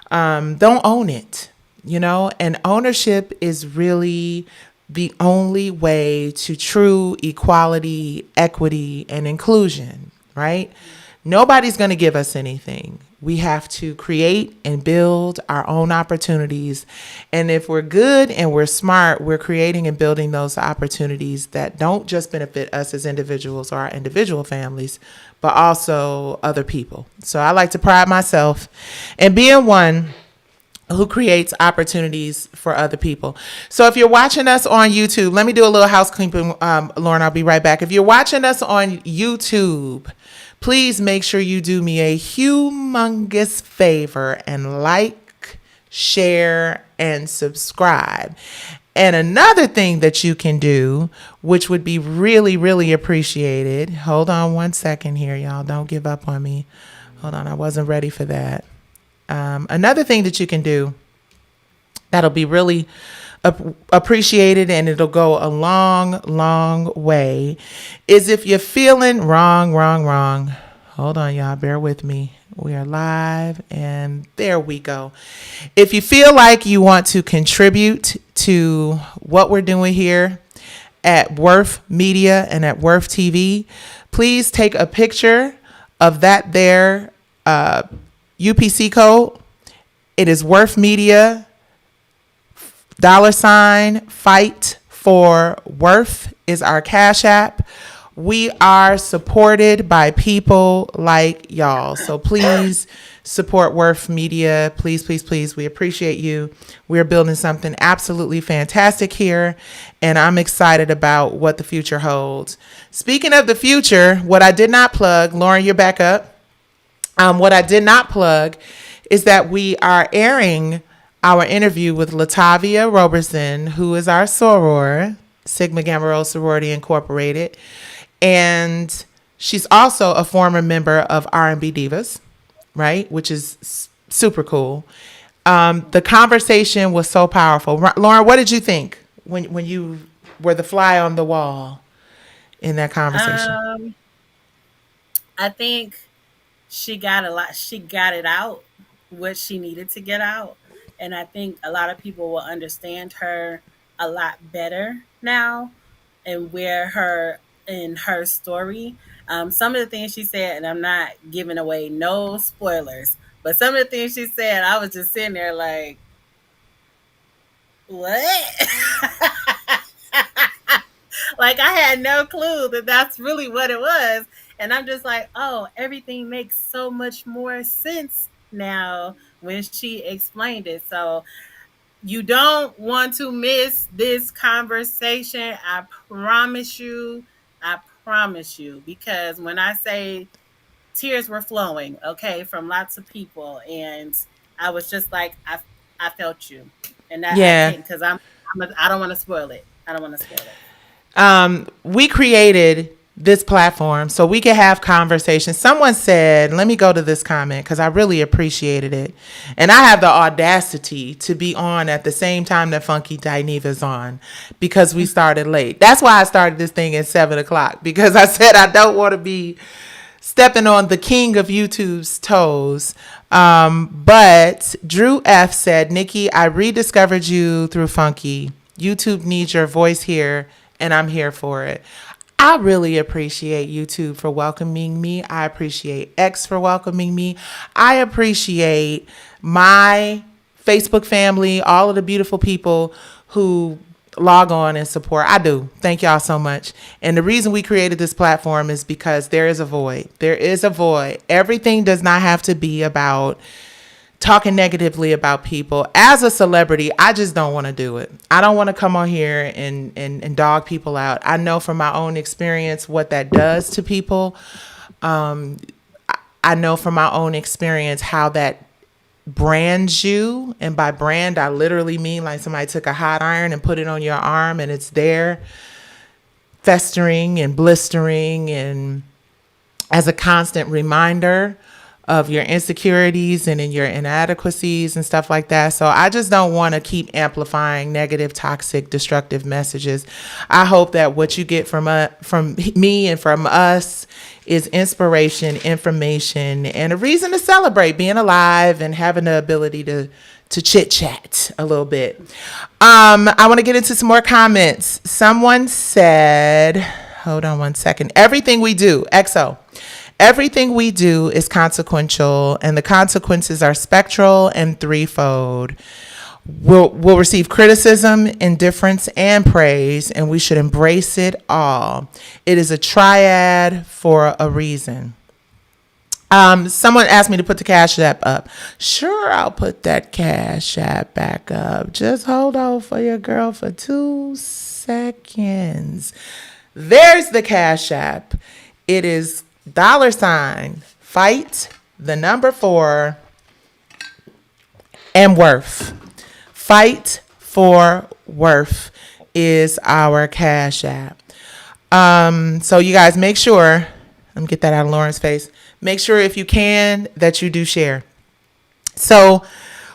don't own it, and ownership is really the only way to true equality, equity, and inclusion, right? Nobody's going to give us anything. We have to create and build our own opportunities. And if we're good and we're smart, we're creating and building those opportunities that don't just benefit us as individuals or our individual families, but also other people. So I like to pride myself in being one who creates opportunities for other people. So if you're watching us on YouTube, let me do a little housekeeping, Lauren, I'll be right back. If you're watching us on YouTube, please make sure you do me a humongous favor and like, share, and subscribe. And another thing that you can do, which would be really, really appreciated. Hold on one second here, y'all. Don't give up on me. Hold on. I wasn't ready for that. Another thing that you can do that'll be really appreciated and it'll go a long, long way is if you're feeling wrong. Hold on, y'all. Bear with me. We are live and there we go. If you feel like you want to contribute to what we're doing here at Worth Media and at Worth TV, please take a picture of that there UPC code. It is Worth Media $fight for Worth is our Cash App. We are supported by people like y'all. So please support Worth Media. Please, please, please. We appreciate you. We're building something absolutely fantastic here. And I'm excited about what the future holds. Speaking of the future, what I did not plug, Lauren, you're back up. What I did not plug is that we are airing our interview with Latavia Roberson, who is our soror, Sigma Gamma Rho Sorority Incorporated. And she's also a former member of R&B Divas, right? Which is super cool. The conversation was so powerful. Lauren, what did you think when you were the fly on the wall in that conversation? I think she got a lot. She got it out what she needed to get out. And I think a lot of people will understand her a lot better now and where her in her story. Some of the things she said, and I'm not giving away no spoilers, but some of the things she said, I was just sitting there like, what? Like I had no clue that that's really what it was. And I'm just like, oh, everything makes so much more sense now when she explained it. So you don't want to miss this conversation. I promise you. I promise you. Because when I say tears were flowing, okay, from lots of people, and I was just like, I felt you, and that I Yeah. can't because I don't want to spoil it. I don't want to spoil it. We created this platform so we could have conversations. Someone said, let me go to this comment because I really appreciated it. And I have the audacity to be on at the same time that Funky Dineva's on because we started late. That's why I started this thing at 7 o'clock, because I said I don't want to be stepping on the king of YouTube's toes. But Drew F said, Nicci, I rediscovered you through Funky. YouTube needs your voice here, and I'm here for it. I really appreciate YouTube for welcoming me. I appreciate X for welcoming me. I appreciate my Facebook family, all of the beautiful people who log on and support. I do. Thank y'all so much. And the reason we created this platform is because there is a void. There is a void. Everything does not have to be about talking negatively about people. As a celebrity, I just don't want to do it. I don't want to come on here and dog people out. I know from my own experience what that does to people. I know from my own experience how that brands you. And by brand, I literally mean like somebody took a hot iron and put it on your arm and it's there festering and blistering and as a constant reminder of your insecurities and in your inadequacies and stuff like that. So I just don't want to keep amplifying negative, toxic, destructive messages. I hope that what you get from me and from us is inspiration, information, and a reason to celebrate being alive and having the ability to chit chat a little bit. I want to get into some more comments. Someone said, hold on one second. Everything we do, XO. Everything we do is consequential, and the consequences are spectral and threefold. We'll receive criticism, indifference, and praise, and we should embrace it all. It is a triad for a reason. Someone asked me to put the Cash App up. Sure, I'll put that Cash App back up. Just hold on for your girl for 2 seconds. There's the Cash App. It is $fight the number 4 and worth. Fight for worth is our Cash App. So you guys make sure, let me get that out of Lauren's face. Make sure if you can that you do share. So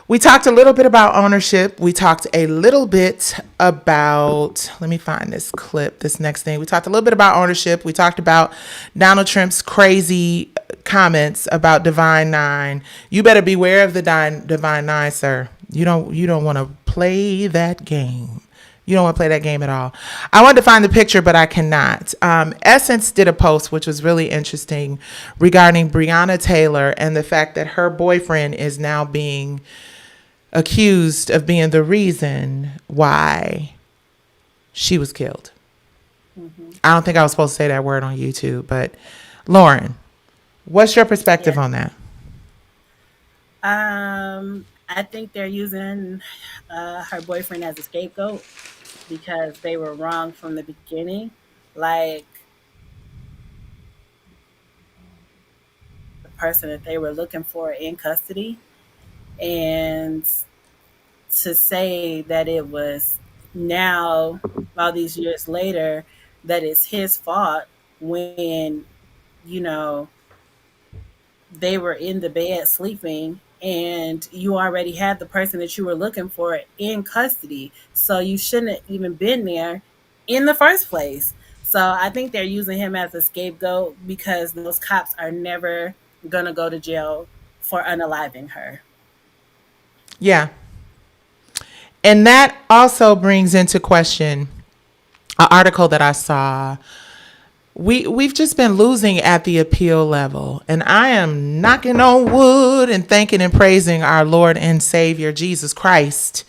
we talked a little bit about ownership. We talked a little bit about, let me find this clip, this next thing. We talked a little bit about ownership. We talked about Donald Trump's crazy comments about Divine Nine. You better beware of the Divine Nine, sir. You don't want to play that game. You don't want to play that game at all. I wanted to find the picture, but I cannot. Essence did a post, which was really interesting, regarding Breonna Taylor and the fact that her boyfriend is now being accused of being the reason why she was killed. Mm-hmm. I don't think I was supposed to say that word on YouTube, but Lauren, what's your perspective on that? I think they're using her boyfriend as a scapegoat because they were wrong from the beginning. Like the person that they were looking for in custody, and to say that it was now, all these years later, that it's his fault when, you know, they were in the bed sleeping and you already had the person that you were looking for in custody. So you shouldn't have even been there in the first place. So I think they're using him as a scapegoat because those cops are never going to go to jail for unaliving her. Yeah. And that also brings into question an article that I saw. We've just been losing at the appeal level, and I am knocking on wood and thanking and praising our Lord and Savior Jesus Christ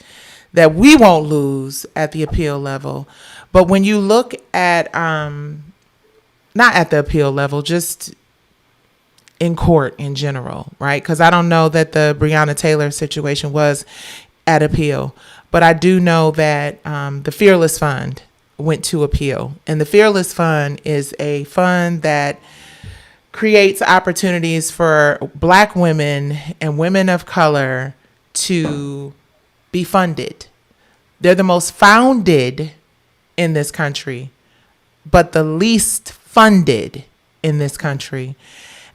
that we won't lose at the appeal level. But when you look at not at the appeal level, just in court in general, right? Because I don't know that the Breonna Taylor situation was at appeal, but I do know that the Fearless Fund went to appeal. And the Fearless Fund is a fund that creates opportunities for Black women and women of color to be funded. They're the most founded in this country, but the least funded in this country.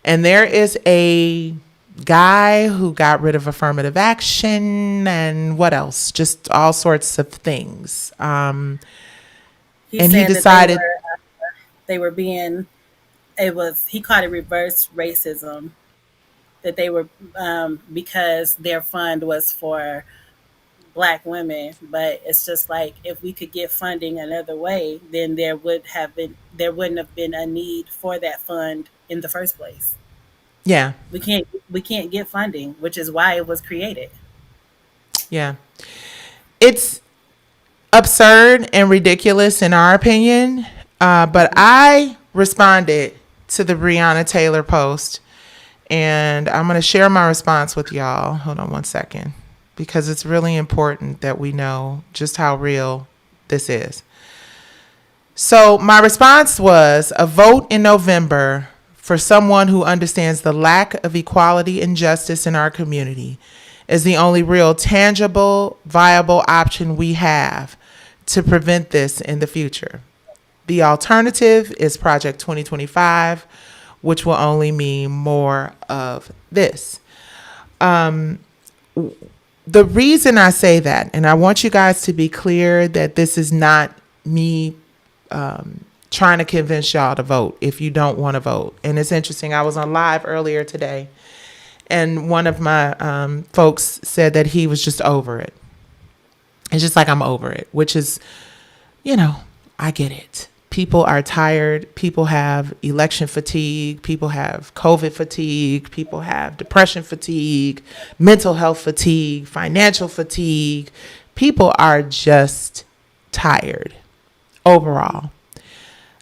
And there is a guy who got rid of affirmative action and what else? Just all sorts of things. He And he said that decided, they were being, he called it reverse racism, that they were, because their fund was for Black women. But it's just like, if we could get funding another way, then there wouldn't have been a need for that fund in the first place. yeah, We can't get funding, which is why it was created. yeah. It's absurd and ridiculous in our opinion. But I responded to the Breonna Taylor post, and I'm going to share my response with y'all. Hold on one second, because it's really important that we know just how real this is. So my response was a vote in November for someone who understands the lack of equality and justice in our community is the only real tangible, viable option we have to prevent this in the future. The alternative is Project 2025, which will only mean more of this. The reason I say that, and I want you guys to be clear that this is not me trying to convince y'all to vote if you don't want to vote. And it's interesting. I was on live earlier today, and one of my folks said that he was just over it. It's just like, I'm over it, which is, I get it. People are tired. People have election fatigue. People have COVID fatigue. People have depression fatigue, mental health fatigue, financial fatigue. People are just tired overall.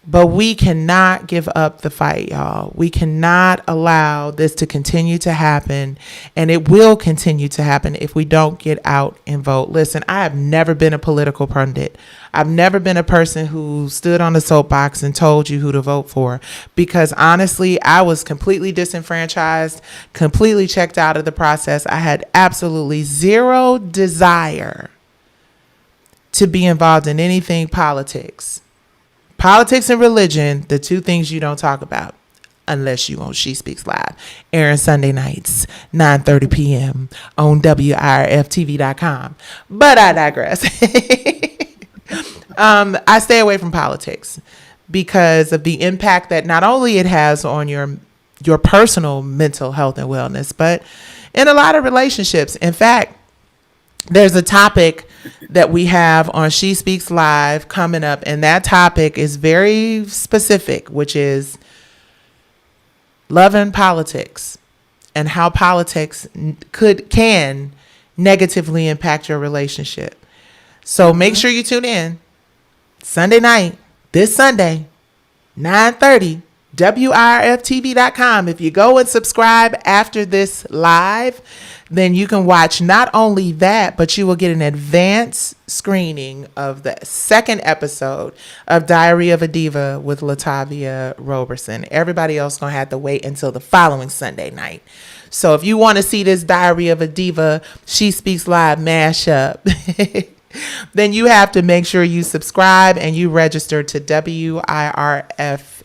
But we cannot give up the fight, y'all. We cannot allow this to continue to happen. And it will continue to happen if we don't get out and vote. Listen, I have never been a political pundit. I've never been a person who stood on the soapbox and told you who to vote for. Because honestly, I was completely disenfranchised, completely checked out of the process. I had absolutely zero desire to be involved in anything politics. Politics and religion, the two things you don't talk about unless you on She Speaks Live, airing Sunday nights, 9:30 p.m. on WIRFTV.com. But I digress. I stay away from politics because of the impact that not only it has on your personal mental health and wellness, but in a lot of relationships. In fact, there's a topic that we have on She Speaks Live coming up, and that topic is very specific, which is love and politics and how politics can negatively impact your relationship. So make sure you tune in Sunday night, this Sunday, 9:30. WIRFTV.com. If you go and subscribe after this live, then you can watch not only that, but you will get an advance screening of the second episode of Diary of a Diva with Latavia Roberson. Everybody else gonna have to wait until the following Sunday night. So if you want to see this Diary of a Diva, She Speaks Live mashup, then you have to make sure you subscribe and you register to WIRFTV.com.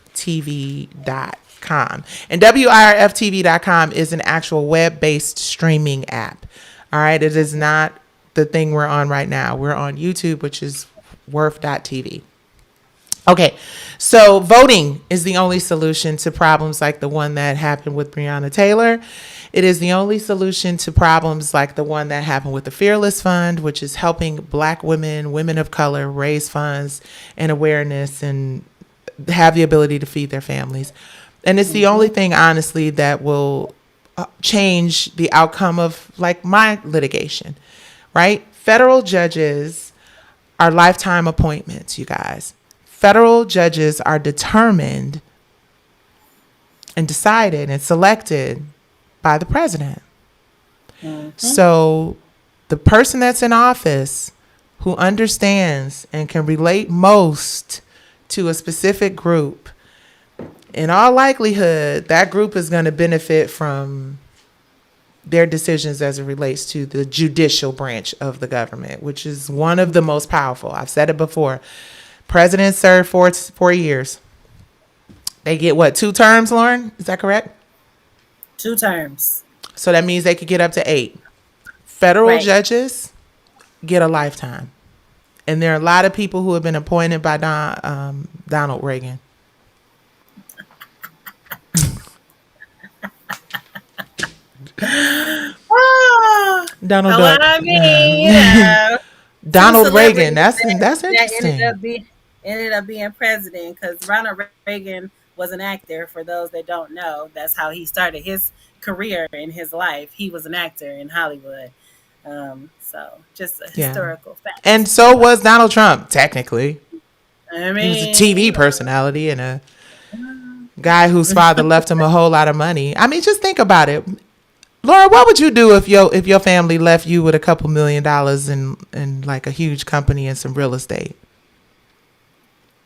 And WIRFTV.com is an actual web-based streaming app. All right. It is not the thing we're on right now. We're on YouTube, which is WIRF.tv. Okay, so voting is the only solution to problems like the one that happened with Breonna Taylor. It is the only solution to problems like the one that happened with the Fearless Fund, which is helping Black women, women of color, raise funds and awareness and have the ability to feed their families. And it's the only thing, honestly, that will change the outcome of like my litigation, right? Federal judges are lifetime appointments, you guys. Federal judges are determined and decided and selected by the president. So the person that's in office who understands and can relate most to a specific group, in all likelihood, that group is going to benefit from their decisions as it relates to the judicial branch of the government, which is one of the most powerful. I've said it before. Presidents serve 4 years. They get what, 2 terms, Lauren? Is that correct? 2 terms. So that means they could get up to 8. Federal Right. judges get a lifetime. And there are a lot of people who have been appointed by Donald Reagan. Donald Well, Duck. I mean, you know, Donald celebrities Reagan. That's that interesting. ended up being president because Ronald Reagan was an actor. For those that don't know, that's how he started his career in his life. He was an actor in Hollywood. So just a Yeah. historical fact. And so was Donald Trump, technically. I He mean, was a TV personality and a guy whose father left him a whole lot of money. I mean, just think about it. Laura, what would you do if your family left you with a couple $1 million and like a huge company and some real estate?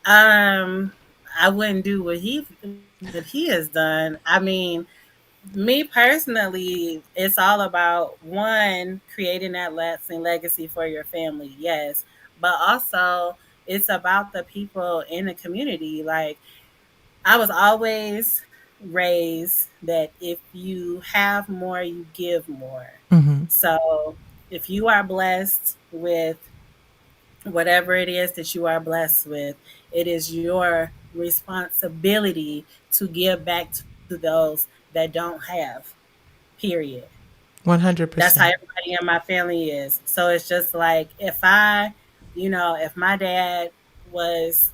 I wouldn't do what he has done. I mean, me personally, it's all about one, creating that lasting legacy for your family, yes, but also it's about the people in the community. Like, I was always raised that if you have more, you give more. Mm-hmm. So if you are blessed with whatever it is that you are blessed with, it is your responsibility to give back to those that don't have, period. That's how 100%. everybody in my family is. So it's just like if my dad was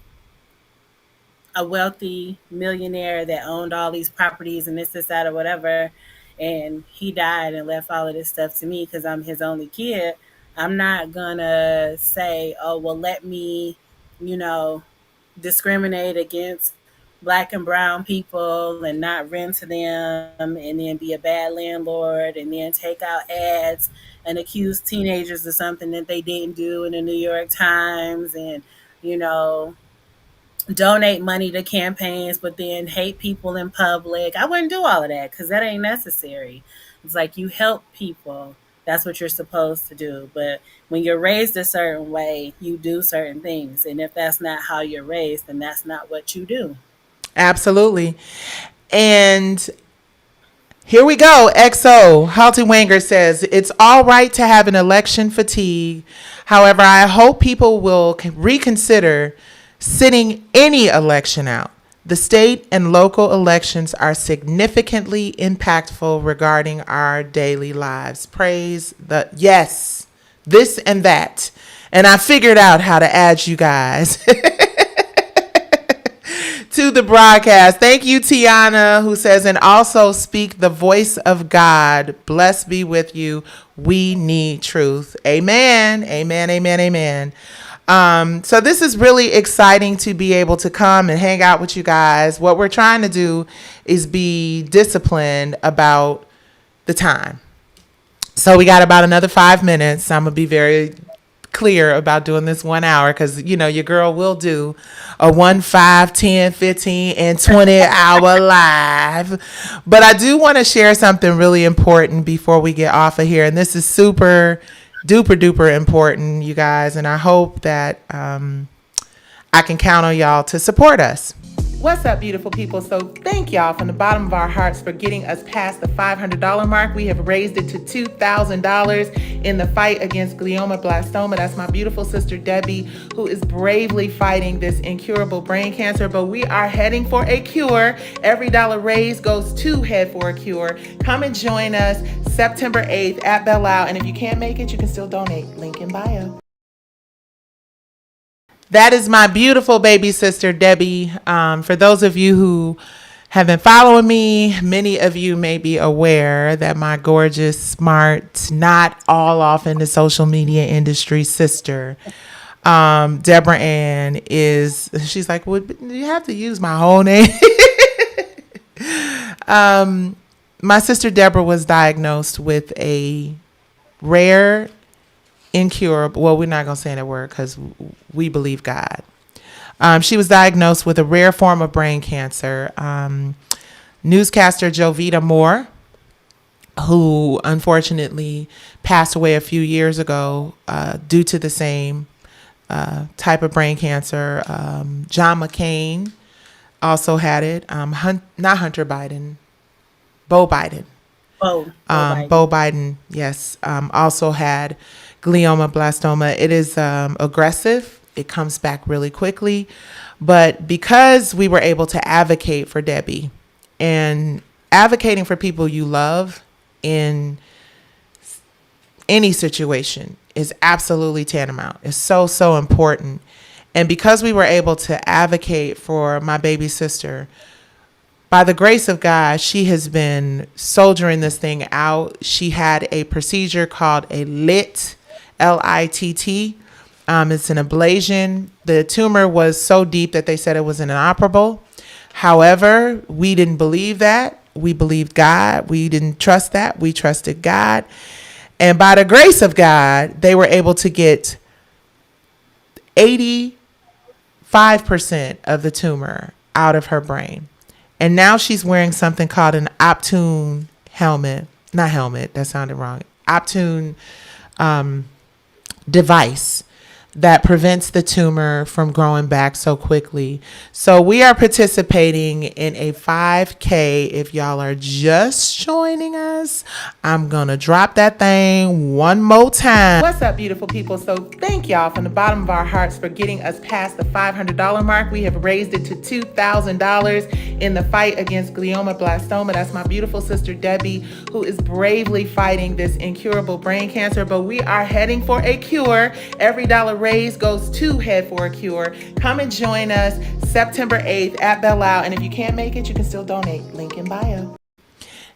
a wealthy millionaire that owned all these properties and this, that, or whatever, and he died and left all of this stuff to me because I'm his only kid, I'm not gonna say, oh, well, let me, you know, discriminate against black and brown people and not rent to them and then be a bad landlord and then take out ads and accuse teenagers of something that they didn't do in the New York Times and, you know, donate money to campaigns, but then hate people in public. I wouldn't do all of that because that ain't necessary. It's like you help people. That's what you're supposed to do. But when you're raised a certain way, you do certain things. And if that's not how you're raised, then that's not what you do. Absolutely. And here we go. XO, Halty Wanger says, it's all right to have an election fatigue. However, I hope people will reconsider sitting any election out. The state and local elections are significantly impactful regarding our daily lives. Praise the, yes, this and that. And I figured out how to add you guys to the broadcast. Thank you, Tiana, who says, and also speak the voice of God. Bless be with you. We need truth. Amen. Amen. Amen. Amen. So this is really exciting to be able to come and hang out with you guys. What we're trying to do is be disciplined about the time. So we got about another 5 minutes. I'm going to be very clear about doing this 1 hour because, you know, your girl will do a 1, 5, 10, 15, and 20-hour live. But I do want to share something really important before we get off of here. And this is super duper duper important, you guys, and I hope that I can count on y'all to support us. What's up, beautiful people? So, thank y'all from the bottom of our hearts for getting us past the $500 mark. We have raised it to $2,000 in the fight against glioblastoma. That's my beautiful sister Debbie, who is bravely fighting this incurable brain cancer. But we are heading for a cure. Every dollar raised goes to Head for a Cure. Come and join us September 8th at Belle Isle. And if you can't make it, you can still donate. Link in bio. That is my beautiful baby sister, Debbie. For those of you who have been following me, many of you may be aware that my gorgeous, smart, not all off in the social media industry sister, Deborah Ann, she's like, well, you have to use my whole name. My sister Deborah was diagnosed with a rare incurable, well, we're not going to say that word because we believe God. She was diagnosed with a rare form of brain cancer. Newscaster Jovita Moore, who unfortunately passed away a few years ago due to the same type of brain cancer. John McCain also had it. Not Hunter Biden, Bo Biden. Bo Biden, yes, also had glioblastoma. It is aggressive. It comes back really quickly. But because we were able to advocate for Debbie, and advocating for people you love in any situation is absolutely tantamount. It's so, so important. And because we were able to advocate for my baby sister, by the grace of God, she has been soldiering this thing out. She had a procedure called a LITT, LITT. It's an ablation. The tumor was so deep that they said it was inoperable. However, we didn't believe that. We believed God. We didn't trust that. We trusted God. And by the grace of God, they were able to get 85% of the tumor out of her brain. And now she's wearing something called an Optune helmet. Not helmet, that sounded wrong. Optune device that prevents the tumor from growing back so quickly. So we are participating in a 5K. If y'all are just joining us, I'm going to drop that thing one more time. What's up, beautiful people? So thank y'all from the bottom of our hearts for getting us past the $500 mark. We have raised it to $2,000 in the fight against glioblastoma. That's my beautiful sister Debbie, who is bravely fighting this incurable brain cancer. But we are heading for a cure. Every dollar raised goes to Head for a Cure. Come and join us September 8th at Belle Isle. And if you can't make it, you can still donate. Link in bio.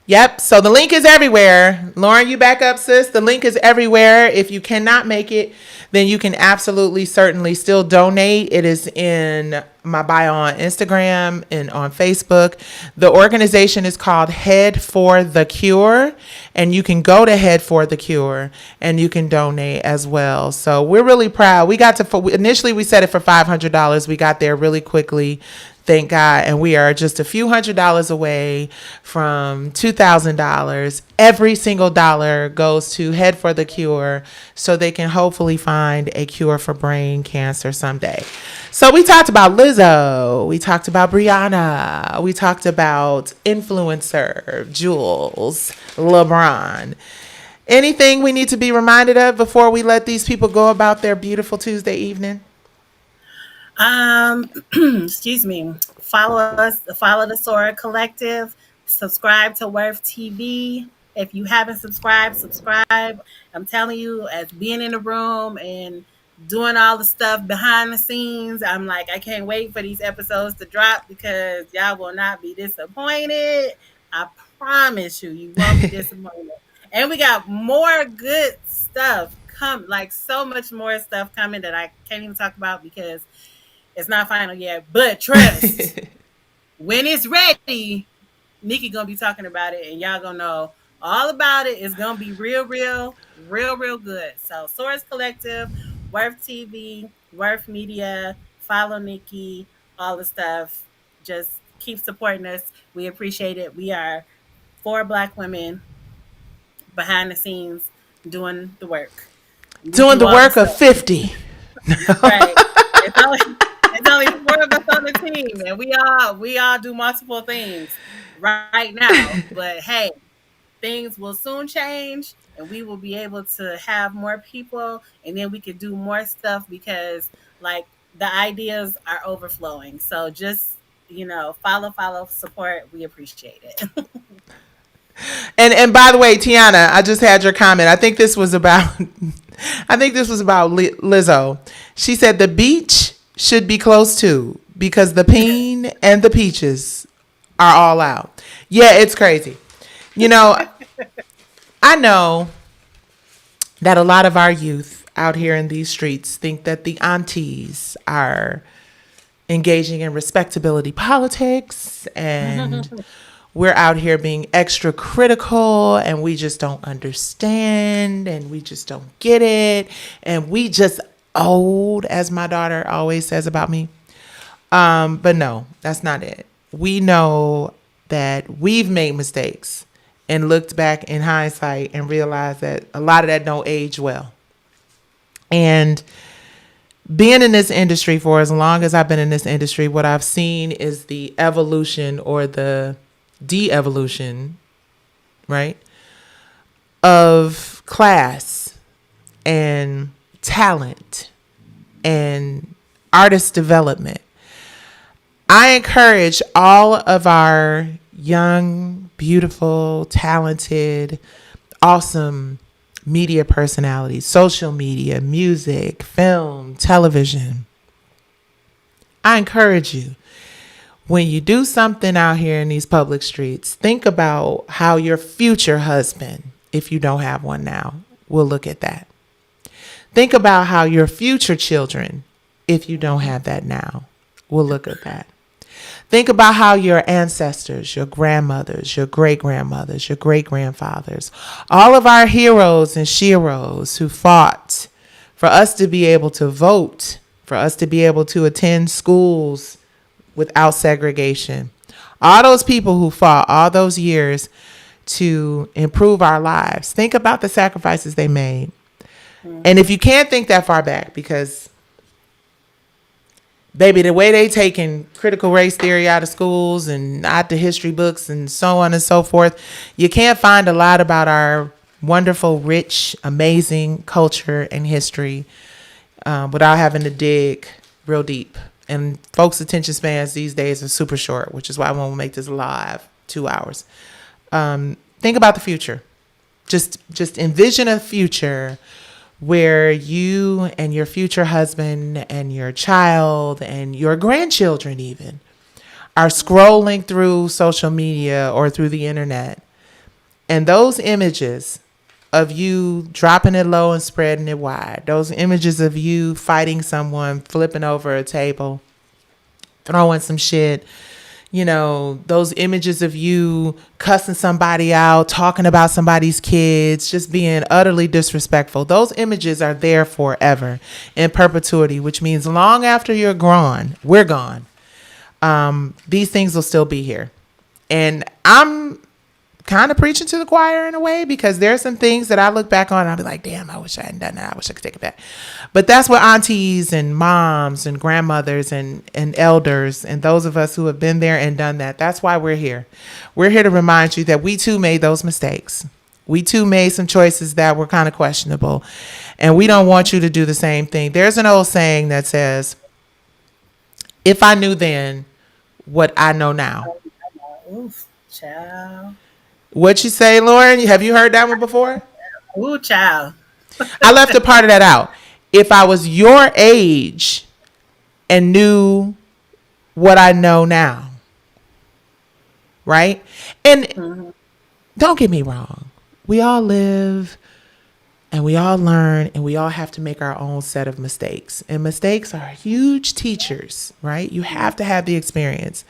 Yep, so the link is everywhere. Lauren, you back up, sis. The link is everywhere. If you cannot make it, then you can absolutely, certainly still donate. It is in my bio on Instagram and on Facebook. The organization is called Head for the Cure, and you can go to Head for the Cure and you can donate as well. So we're really proud. We got to, initially we set it for $500. We got there really quickly. Thank God. And we are just a few $100s away from $2,000. Every single dollar goes to Head for the Cure so they can hopefully find a cure for brain cancer someday. So we talked about Lizzo. We talked about Brianna. We talked about influencer Jules, LeBron. Anything we need to be reminded of before we let these people go about their beautiful Tuesday evening? Excuse me. Follow us, follow the Sora Collective, subscribe to Worth TV. If you haven't subscribed, subscribe. I'm telling you, as being in the room and doing all the stuff behind the scenes, I'm like, I can't wait for these episodes to drop because y'all will not be disappointed. I promise you, you won't be disappointed. And we got more good stuff come, like so much more stuff coming that I can't even talk about because it's not final yet, but trust, when it's ready, Nicci gonna be talking about it, and y'all gonna know all about it. It's gonna be real, real good. So, Source Collective, Worth TV, Worth Media, follow Nicci, all the stuff. Just keep supporting us. We appreciate it. We are 4 Black women behind the scenes doing the work. Doing the work of 50. Right. It's only 4 of us on a team, and we all do multiple things right now. But hey, things will soon change, and we will be able to have more people, and then we could do more stuff because like the ideas are overflowing. So just follow, support. We appreciate it. And by the way, Tiana, I just had your comment. I think this was about Lizzo. She said the beach should be close too because the peen and the peaches are all out. Yeah, it's crazy. You know, I know that a lot of our youth out here in these streets think that the aunties are engaging in respectability politics and we're out here being extra critical and we just don't understand and we just don't get it and we just old, as my daughter always says about me. But no, that's not it. We know that we've made mistakes and looked back in hindsight and realized that a lot of that don't age well. And being in this industry for as long as I've been in this industry, what I've seen is the evolution or the de-evolution, right, of class and talent and artist development. I encourage all of our young, beautiful, talented, awesome media personalities, social media, music, film, television. I encourage you, when you do something out here in these public streets, think about how your future husband, if you don't have one now, will look at that. Think about how your future children, if you don't have that now, will look at that. Think about how your ancestors, your grandmothers, your great-grandmothers, your great-grandfathers, all of our heroes and sheroes who fought for us to be able to vote, for us to be able to attend schools without segregation. All those people who fought all those years to improve our lives. Think about the sacrifices they made. And if you can't think that far back, because baby, the way they taking critical race theory out of schools and out the history books and so on and so forth, you can't find a lot about our wonderful, rich, amazing culture and history without having to dig real deep. And folks' attention spans these days are super short, which is why I want to make this live 2 hours. Think about the future. Just envision a future where you and your future husband and your child and your grandchildren even are scrolling through social media or through the internet. And those images of you dropping it low and spreading it wide, those images of you fighting someone, flipping over a table, throwing some shit, those images of you cussing somebody out, talking about somebody's kids, just being utterly disrespectful. Those images are there forever in perpetuity, which means long after you're gone, we're gone. These things will still be here. And I'm kind of preaching to the choir in a way, because there are some things that I look back on and I'll be like, damn, I wish I hadn't done that. I wish I could take it back. But that's what aunties and moms and grandmothers and elders and those of us who have been there and done that, that's why we're here. We're here to remind you that we too made those mistakes. We too made some choices that were kind of questionable, and we don't want you to do the same thing. There's an old saying that says, if I knew then what I know now. Oof, child. What you say, Lauren? Have you heard that one before? Ooh, child. I left a part of that out. If I was your age and knew what I know now, right? And don't get me wrong. We all live and we all learn and we all have to make our own set of mistakes. And mistakes are huge teachers, right? You have to have the experience.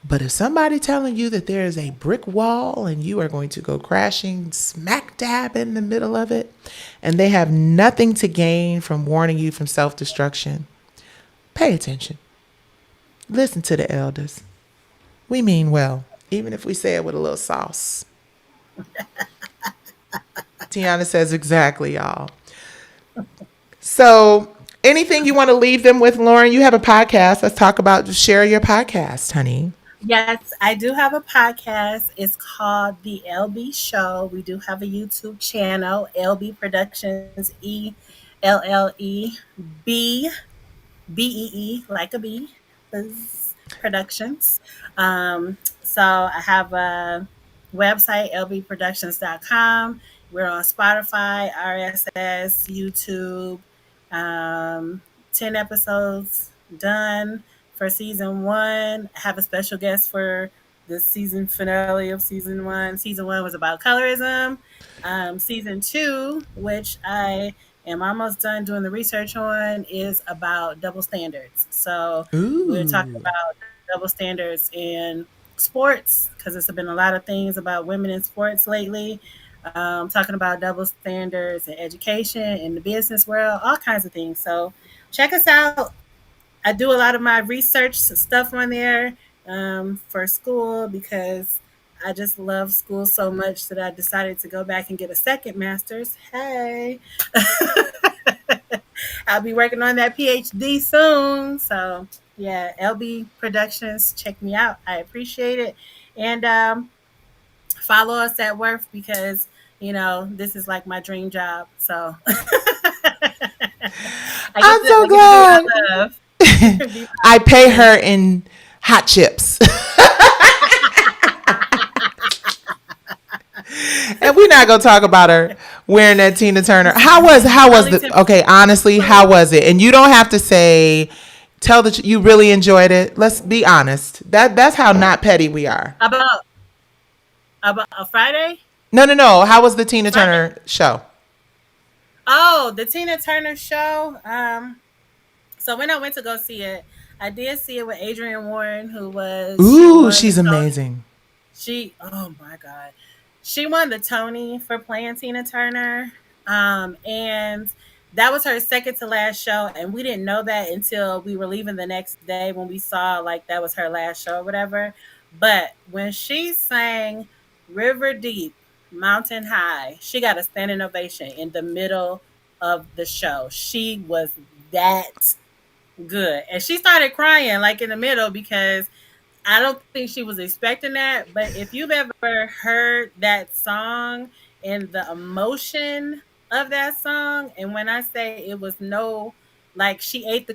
But if somebody telling you that there is a brick wall and you are going to go crashing smack dab in the middle of it, and they have nothing to gain from warning you from self-destruction, pay attention. Listen to the elders. We mean well, even if we say it with a little sauce. Tiana says exactly, y'all. So Anything you want to leave them with, Lauren? You have a podcast. Let's talk about, share your podcast, honey. Yes, I do have a podcast. It's called The LB Show. We do have a YouTube channel, LB Productions, ELLEB BEE, like a bee, Productions. So I have a website, lbproductions.com. We're on Spotify, RSS, YouTube. Um, 10 episodes done for season one. I have a special guest for the season finale of season one. Season one was about colorism. Season two, which I am almost done doing the research on, is about double standards. So we're talking Ooh. about double standards in sports because there's been a lot of things about women in sports lately. Talking about double standards in education, in the business world, all kinds of things. So check us out. I do a lot of my research stuff on there for school because I just love school so much that I decided to go back and get a second master's. Hey, I'll be working on that PhD soon. So, yeah, LB Productions, check me out. I appreciate it. And follow us at Worth because, this is like my dream job. So, I'm so I get to do what glad. I love. Be I pay proud. her in hot chips. And we're not gonna talk about her wearing that Tina Turner. How was Only the okay? Honestly, how was it? And you don't have to say. Tell that you really enjoyed it. Let's be honest. That's how not petty we are. About a Friday. No, no, no. How was the Tina Friday. Turner show? Oh, the Tina Turner show. So when I went to go see it, I did see it with Adrienne Warren, she Ooh, won the she's Tony. amazing. Oh my God, she won the Tony for playing Tina Turner. And that was her second to last show, and we didn't know that until we were leaving the next day when we saw like that was her last show or whatever. But when she sang River Deep, Mountain High, she got a standing ovation in the middle of the show. She was that good. And she started crying like in the middle because I don't think she was expecting that. But if you've ever heard that song and the emotion of that song, and when I say it was like she ate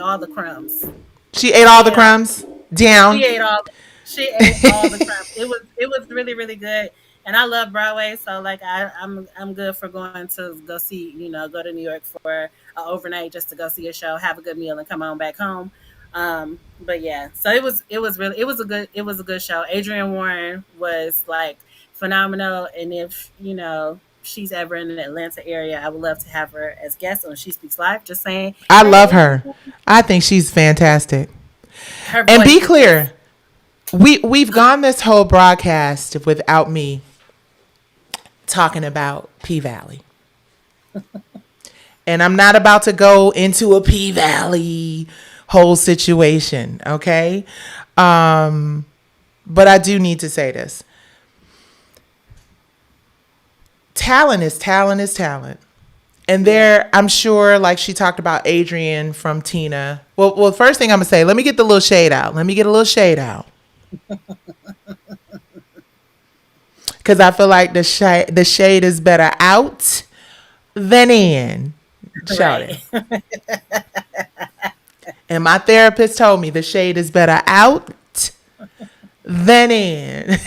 all the crumbs. She ate She all the ate all crumbs she down. ate all she ate all the crumbs. It was really, really good. And I love Broadway, so like I'm good for going to go see, go to New York for an overnight just to go see a show, have a good meal and come on back home. But yeah, so it was a good show. Adrienne Warren was like phenomenal, and if she's ever in the Atlanta area, I would love to have her as guest on She Speaks Live. Just saying, I love hey, her. I think she's fantastic. her And be voice is just clear, we've gone this whole broadcast without me talking about P Valley. And I'm not about to go into a P Valley whole situation, okay? But I do need to say this. Talent is talent is talent. And there, I'm sure, like she talked about Adrienne from Tina. Well, first thing I'm gonna say, let me get the little shade out. Let me get a little shade out. Because I feel like the shade is better out than in. Shout right. it. And my therapist told me the shade is better out than in.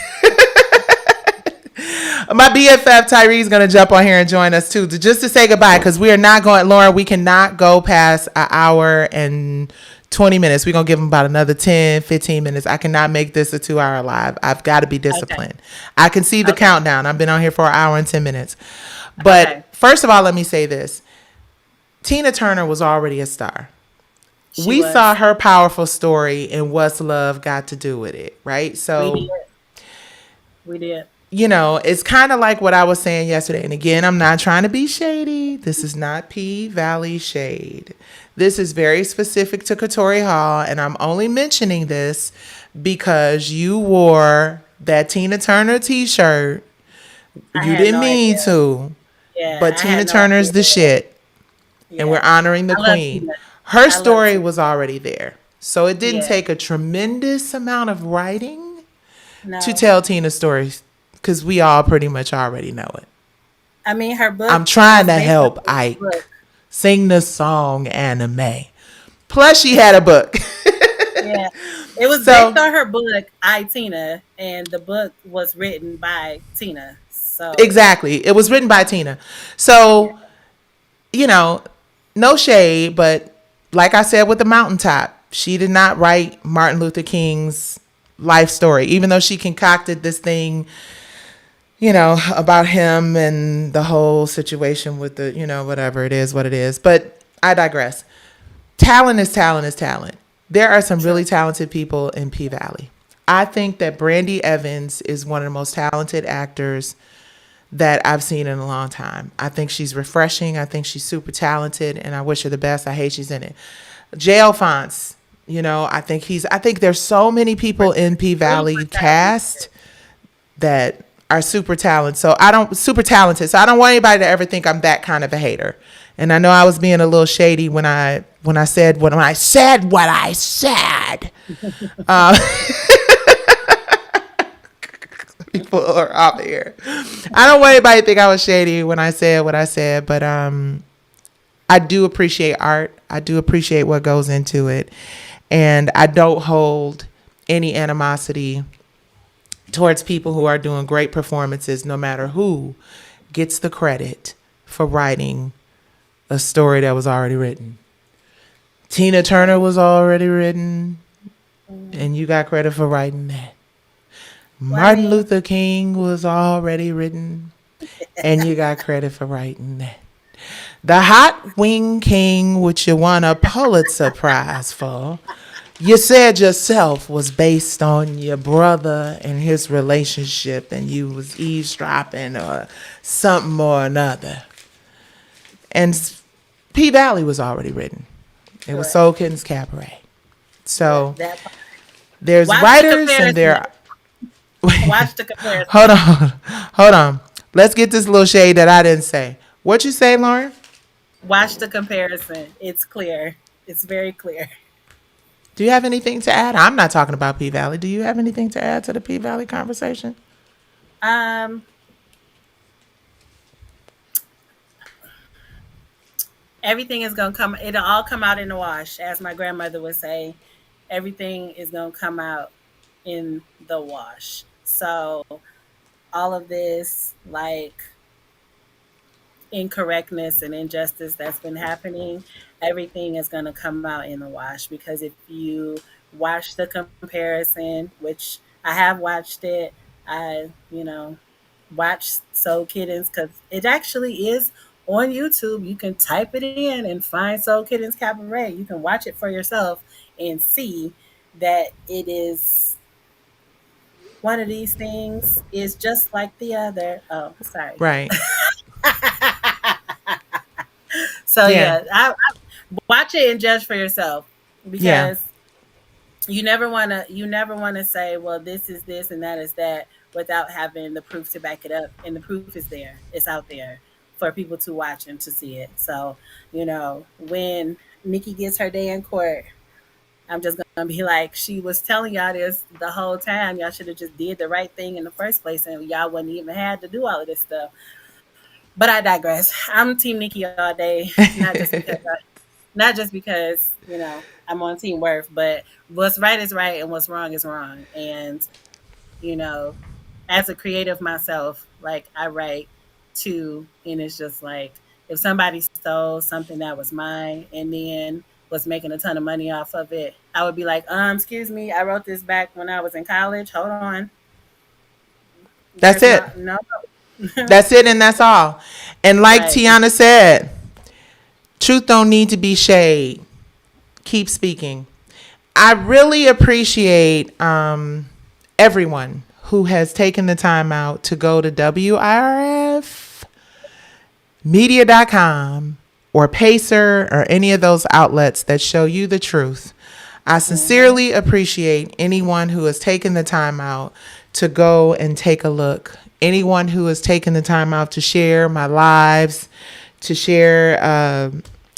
My BFF Tyree is going to jump on here and join us too, just to say goodbye, because we are not going, Lauren, we cannot go past an hour and 20 minutes. We're going to give them about another 10, 15 minutes. I cannot make this a 2-hour live. I've got to be disciplined. Okay. I can see the Okay. countdown. I've been on here for an hour and 10 minutes. But Okay. first of all, let me say this. Tina Turner was already a star. She We saw was. her powerful story and what's love got to do with it, right? We So, did. We did. it's kind of like what I was saying yesterday. And again, I'm not trying to be shady. This is not P Valley shade. This is very specific to Katori Hall. And I'm only mentioning this because you wore that Tina Turner t-shirt. I You had didn't no mean idea. to, Yeah, but I Tina had no Turner's idea. the shit. and we're Yeah. honoring the I love queen. Tina. Her I love story Tina. was already there. So it didn't Yeah. take a tremendous amount of writing to No. tell Tina's story because we all pretty much already know it. I mean, her book I'm trying was to based on help a Ike book. sing the song anime. Plus, she had a book. Yeah. It was based So, on her book, I Tina, and the book was written by Tina. So, exactly. It was written by Tina. yeah. So, you know, no shade, but like I said with the mountaintop, she did not write Martin Luther King's life story, even though she concocted this thing, about him and the whole situation with the, whatever it is, what it is. But I digress. Talent is talent is talent. There are some True. really talented people in P Valley. I think that Brandy Evans is one of the most talented actors that I've seen in a long time. I think she's refreshing. I think she's super talented, and I wish her the best. I hate she's in it. Jay Alphonse, I think there's so many people in P Super Valley talented. cast that are super talented. Super talented. So I don't want anybody to ever think I'm that kind of a hater. And I know I was being a little shady when I said what I said. Uh, People are out here. I don't want anybody to think I was shady when I said what I said, but I do appreciate art. I do appreciate what goes into it, and I don't hold any animosity towards people who are doing great performances, no matter who gets the credit for writing a story that was already written. Tina Turner was already written, and you got credit for writing that. Well, I Martin mean, Luther King was already written, and you got credit for writing that. The Hot Wing King, which you won a Pulitzer Prize for, you said yourself was based on your brother and his relationship, and you was eavesdropping or something or another. And P Valley was already written. It was correct. Soul Kittens Cabaret. Yeah, So that part. there's Watch the writers and comparison. there. Watch the Hold comparison. on, hold on. Let's get this little shade that I didn't say. What you say, Lauren? Watch the comparison. It's clear. It's very clear. Do you have anything to add? I'm not talking about P Valley. Do you have anything to add to the P Valley conversation? Um, Everything is gonna come. It'll all come out in the wash, as my grandmother would say. Everything is gonna come out in the wash. So all of this, like incorrectness and injustice that's been happening, everything is going to come out in the wash because if you watch the comparison, which I have watched it, I, watch Soul Kittens because it actually is on YouTube. You can type it in and find Soul Kittens Cabaret. You can watch it for yourself and see that it is one of these things is just like the other. Oh, sorry. Right. So Yeah. yeah, I watch it and judge for yourself Yeah. because you never want to say, well, this is this and that is that without having the proof to back it up. And the proof is there. It's out there for people to watch and to see it. So, when Nicci gets her day in court, I'm just gonna be like, she was telling y'all this the whole time. Y'all should have just did the right thing in the first place, and y'all wouldn't even had to do all of this stuff. But I digress. I'm Team Nicci all day, not just because I'm on Team Worth, but what's right is right and what's wrong is wrong. And you know, as a creative myself, like I write too, and it's just like if somebody stole something that was mine and then was making a ton of money off of it, I would be like, excuse me, I wrote this back when I was in college. Hold on, That's there's it. no, That's it, and that's all. And like right, Tiana said, truth don't need to be shade. Keep speaking. I really appreciate everyone who has taken the time out to go to WIRFmedia.com or Pacer or any of those outlets that show you the truth. I sincerely appreciate anyone who has taken the time out to go and take a look. Anyone who has taken the time out to share my lives, to share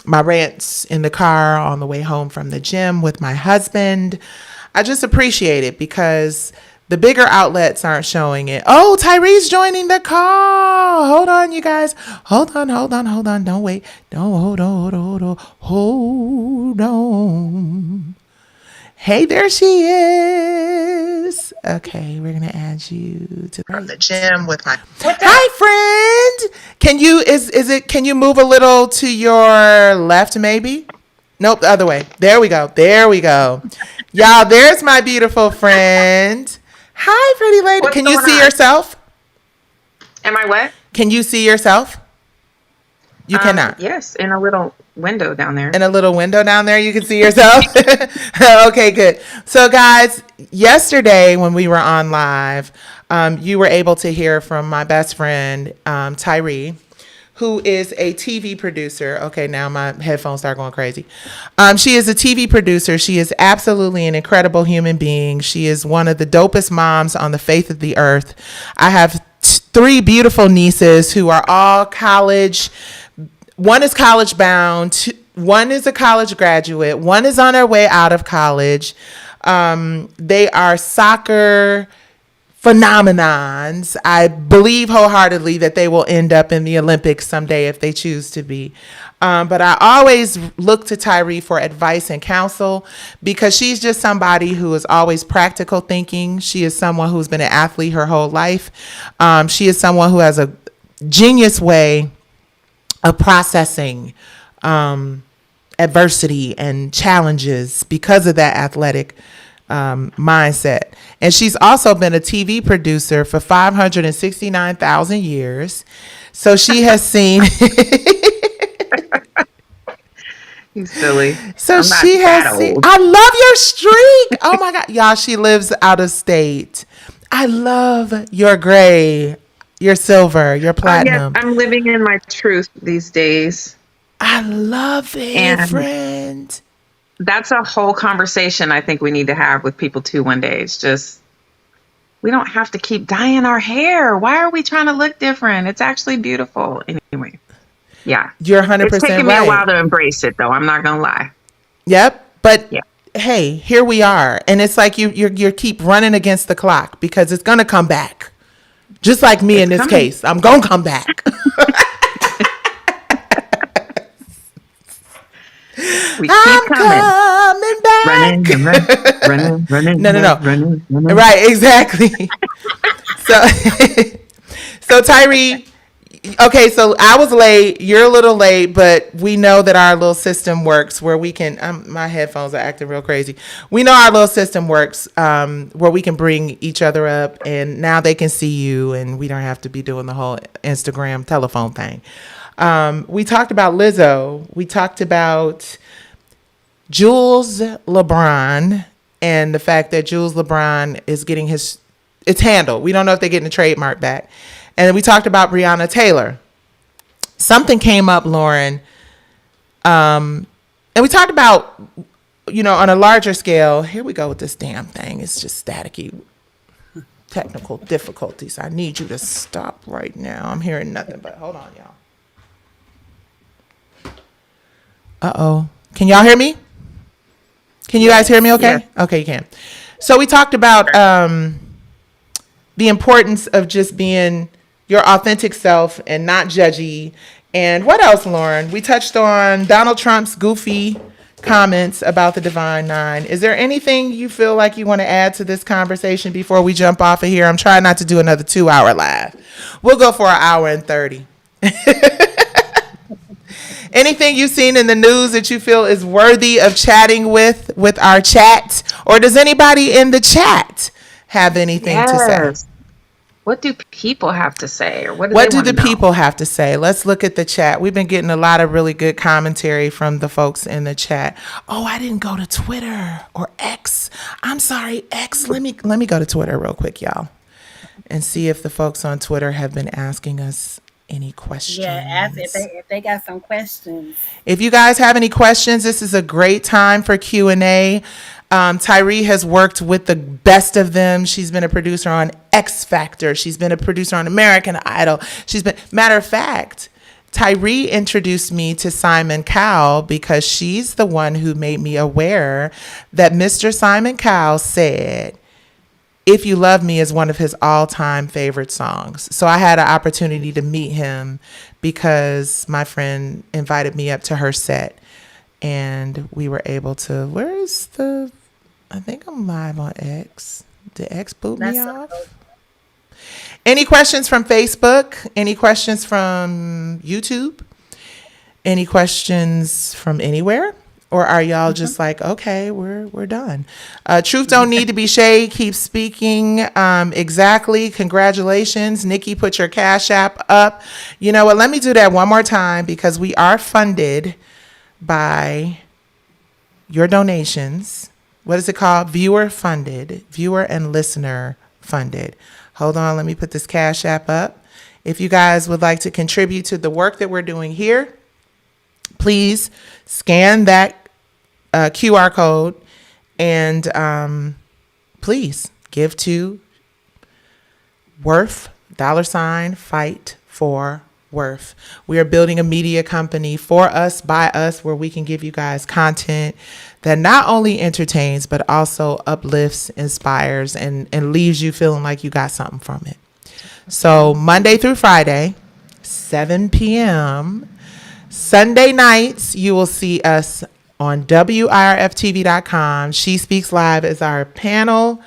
my rants in the car on the way home from the gym with my husband. I just appreciate it because the bigger outlets aren't showing it. Oh, Tyree's joining the call. Hold on, you guys. Hold on. Don't wait. Don't hold on. Hey, there she is. Okay, we're gonna add you to from the gym with my. Hi, friend. Can you Can you move a little to your left, maybe? Nope, the other way. There we go. Y'all, there's my beautiful friend. Hi, pretty lady. What's Can you going see on? yourself? Am I what? Can you see yourself? You cannot. Yes, in a little window down there. In a little window down there, you can see yourself. Okay, good. So, guys, yesterday when we were on live, you were able to hear from my best friend, Tyree, who is a TV producer. Okay, now my headphones start going crazy. She is a TV producer. She is absolutely an incredible human being. She is one of the dopest moms on the face of the earth. I have 3 beautiful nieces who are all college. One is college bound. One is a college graduate. One is on her way out of college. They are soccer phenomenons. I believe wholeheartedly that they will end up in the Olympics someday if they choose to be. But I always look to Tyree for advice and counsel because she's just somebody who is always practical thinking. She is someone who's been an athlete her whole life. She is someone who has a genius way of processing adversity and challenges because of that athletic mindset. And she's also been a TV producer for 569,000 years. So she has seen. You silly. So I'm not she that has seen. old. I love your streak. Oh my God. Y'all, she lives out of state. I love your gray, your silver, your Yeah, platinum. I'm living in my truth these days. I love it, And- friend. That's a whole conversation I think we need to have with people too one day. It's just, we don't have to keep dyeing our hair. Why are we trying to look different? It's actually beautiful. Anyway, yeah. You're 100% It's taken me right. a while to embrace it, though. I'm not going to lie. Yep. But Yeah. hey, here we are. And it's like you keep running against the clock because it's going to come back. Just like me in this coming. case. I'm going to come back. We keep I'm coming. coming back. Running and running. No. Running. Right, exactly. So Tyree, okay, so I was late. You're a little late, but we know that our little system works where we can. My headphones are acting real crazy. We know our little system works where we can bring each other up, and now they can see you, and we don't have to be doing the whole Instagram telephone thing. We talked about Lizzo. We talked about Jules LeBron and the fact that Jules LeBron is getting it's handled. We don't know if they're getting the trademark back. And then we talked about Breonna Taylor. Something came up, Lauren. And we talked about, on a larger scale. Here we go with this damn thing. It's just staticky. Technical difficulties. I need you to stop right now. I'm hearing nothing, but hold on, y'all. Uh-oh. Can y'all hear me? Can you guys hear me okay? Yes. Okay, you can. So we talked about the importance of just being your authentic self and not judgy. And what else, Lauren? We touched on Donald Trump's goofy comments about the Divine Nine. Is there anything you feel like you want to add to this conversation before we jump off of here? I'm trying not to do another 2-hour live. We'll go for an hour and 30. Anything you've seen in the news that you feel is worthy of chatting with our chat? Or does anybody in the chat have anything to say? What do people have to say? Or what What do do they the wanna know? people have to say? Let's look at the chat. We've been getting a lot of really good commentary from the folks in the chat. Oh, I didn't go to Twitter or X. I'm sorry, X. Let me go to Twitter real quick, y'all, and see if the folks on Twitter have been asking us any questions. Yeah, ask if they got some questions. If you guys have any questions, this is a great time for Q&A. Tyree has worked with the best of them. She's been a producer on X Factor. She's been a producer on American Idol. Matter of fact, Tyree introduced me to Simon Cowell because she's the one who made me aware that Mr. Simon Cowell said, "If You Love Me" is one of his all-time favorite songs. So I had an opportunity to meet him because my friend invited me up to her set, and we were able to, I think I'm live on X. Did X boot me off? Any questions from Facebook? Any questions from YouTube? Any questions from anywhere? Or are y'all just like, okay, we're done? Truth don't need to be shade. Keep speaking. Exactly. Congratulations. Nicci, put your Cash App up. You know what? Let me do that one more time because we are funded by your donations. What is it called? Viewer funded. Viewer and listener funded. Hold on. Let me put this Cash App up. If you guys would like to contribute to the work that we're doing here, please scan that QR code and please give to Worth, $fight for Worth. We are building a media company for us, by us, where we can give you guys content that not only entertains, but also uplifts, inspires, and leaves you feeling like you got something from it. So Monday through Friday, 7 p.m., Sunday nights, you will see us on WIRFTV.com. She Speaks Live is our panel,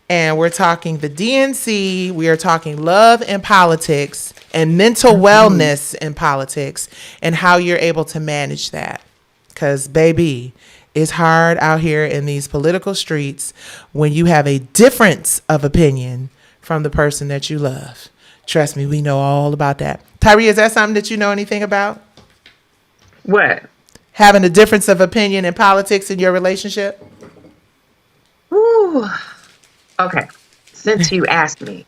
and we're talking the DNC. We are talking love and politics and mental wellness in politics and how you're able to manage that. Because, baby, it's hard out here in these political streets when you have a difference of opinion from the person that you love. Trust me, we know all about that. Tyree, is that something that you know anything about? What? Having a difference of opinion in politics in your relationship? Ooh. Okay. Since you asked me,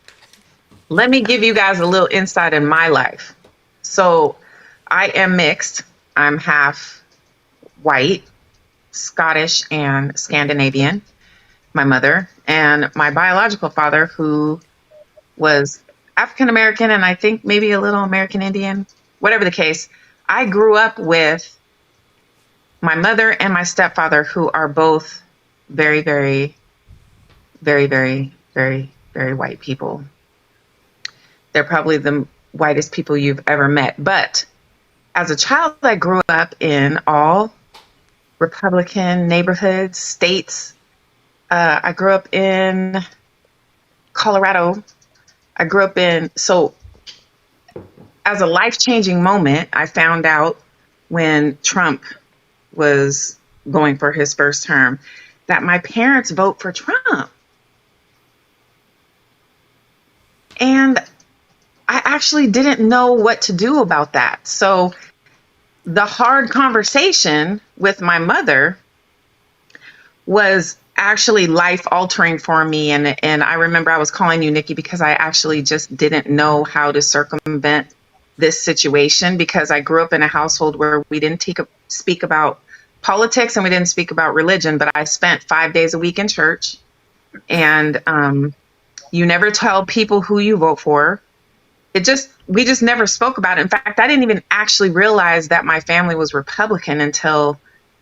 let me give you guys a little insight in my life. So I am mixed. I'm half white, Scottish, and Scandinavian, my mother, and my biological father, who was African American and I think maybe a little American Indian, whatever the case. I grew up with my mother and my stepfather, who are both very, very, very, very, very, very white people. They're probably the whitest people you've ever met. But as a child, I grew up in all Republican neighborhoods, states. I grew up in Colorado. I grew up so as a life-changing moment, I found out when Trump was going for his first term that my parents vote for Trump. And I actually didn't know what to do about that. So the hard conversation with my mother was actually life altering for me. And I remember I was calling you, Nicci, because I actually just didn't know how to circumvent this situation, because I grew up in a household where we didn't speak about politics and we didn't speak about religion, but I spent 5 days a week in church. And you never tell people who you vote for. We just never spoke about it. In fact, I didn't even actually realize that my family was Republican until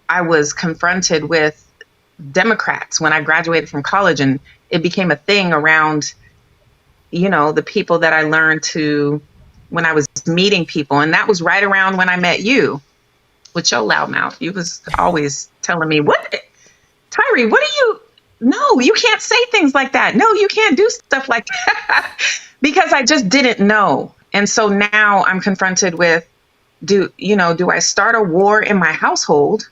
I was confronted with Democrats when I graduated from college, and it became a thing around, the people that I learned to when I was meeting people. And that was right around when I met you with your loud mouth. You was always telling me, what, Tyree, no, you can't say things like that. No, you can't do stuff like that because I just didn't know. And so now I'm confronted with, do I start a war in my household,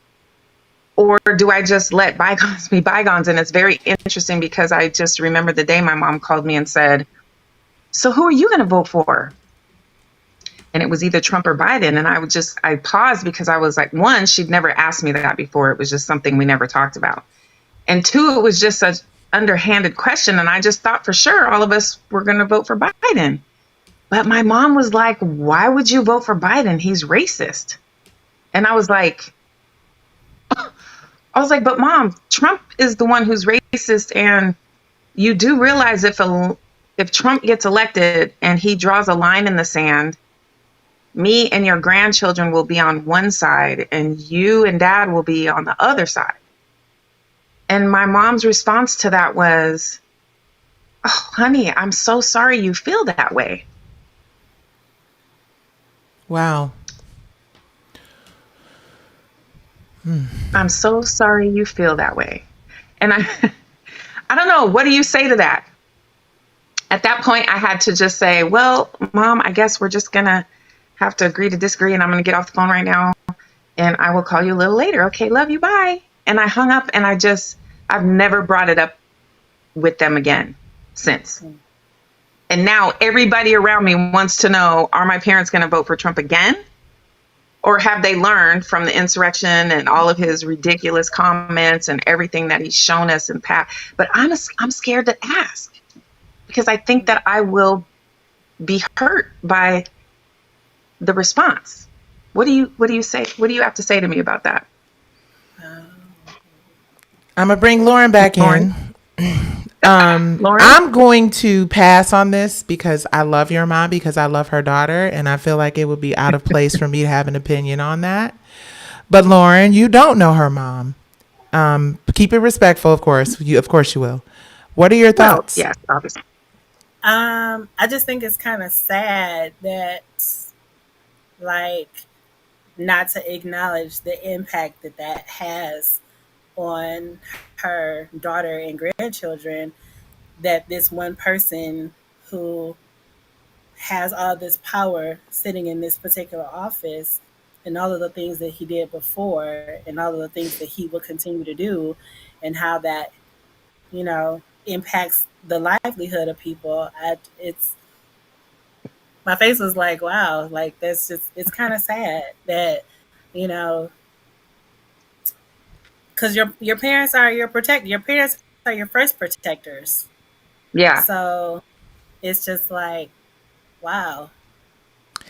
or do I just let bygones be bygones? And it's very interesting because I just remember the day my mom called me and said, so who are you going to vote for? And it was either Trump or Biden. And I paused because I was like, one, she'd never asked me that before. It was just something we never talked about. And two, it was just an underhanded question. And I just thought for sure all of us were going to vote for Biden. But my mom was like, why would you vote for Biden? He's racist. And I was like, but Mom, Trump is the one who's racist. And you do realize if Trump gets elected and he draws a line in the sand, Me and your grandchildren will be on one side and you and dad will be on the other side. And my mom's response to that was, oh, honey, I'm so sorry you feel that way. Wow. I'm so sorry you feel that way. And I don't know. What do you say to that? At that point, I had to just say, well, Mom, I guess we're just going to have to agree to disagree. And I'm going to get off the phone right now. And I will call you a little later. Okay, love you. Bye. And I hung up and I've never brought it up with them again since. And now everybody around me wants to know, are my parents going to vote for Trump again? Or have they learned from the insurrection and all of his ridiculous comments and everything that he's shown us in past? But I'm scared to ask because I think that I will be hurt by the response. What do you say? What do you have to say to me about that? I'm gonna bring Lauren back in. Lauren? I'm going to pass on this because I love your mom, because I love her daughter, and I feel like it would be out of place for me to have an opinion on that. But Lauren, you don't know her mom. Keep it respectful, of course. Of course you will. What are your thoughts? Yes, obviously. I just think it's kind of sad that, like, not to acknowledge the impact that has on her daughter and grandchildren, that this one person who has all this power sitting in this particular office and all of the things that he did before and all of the things that he will continue to do and how that, impacts the livelihood of people. It's my face was like, wow, like that's just, it's kind of sad that, you know, because your parents are your parents are your first protectors. Yeah. So it's just like, wow,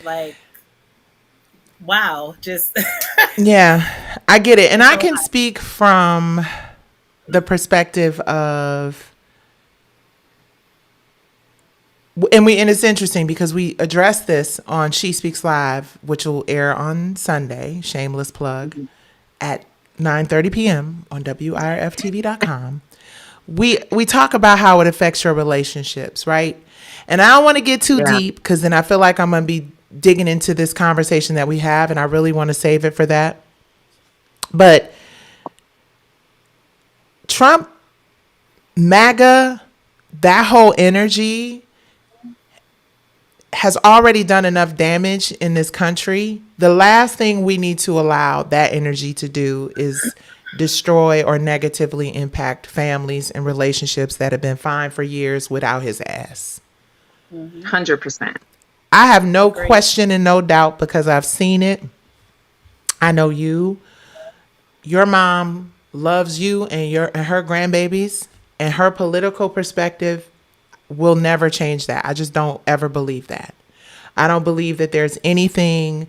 like, wow, just Yeah, I get it. And it's I a can lot. speak from the perspective of, and it's interesting because we addressed this on She Speaks Live, which will air on Sunday, shameless plug, at 9:30 p.m. on WIRFTV.com. We talk about how it affects your relationships, right? And I don't want to get too Yeah. deep because then I feel like I'm going to be digging into this conversation that we have, and I really want to save it for that. But Trump, MAGA, that whole energy has already done enough damage in this country. The last thing we need to allow that energy to do is destroy or negatively impact families and relationships that have been fine for years without his ass. 100%. I have no Agreed. question and no doubt because I've seen it. I know you. Your mom loves you and her grandbabies, and her political perspective will never change that. I just don't ever believe that. I don't believe that there's anything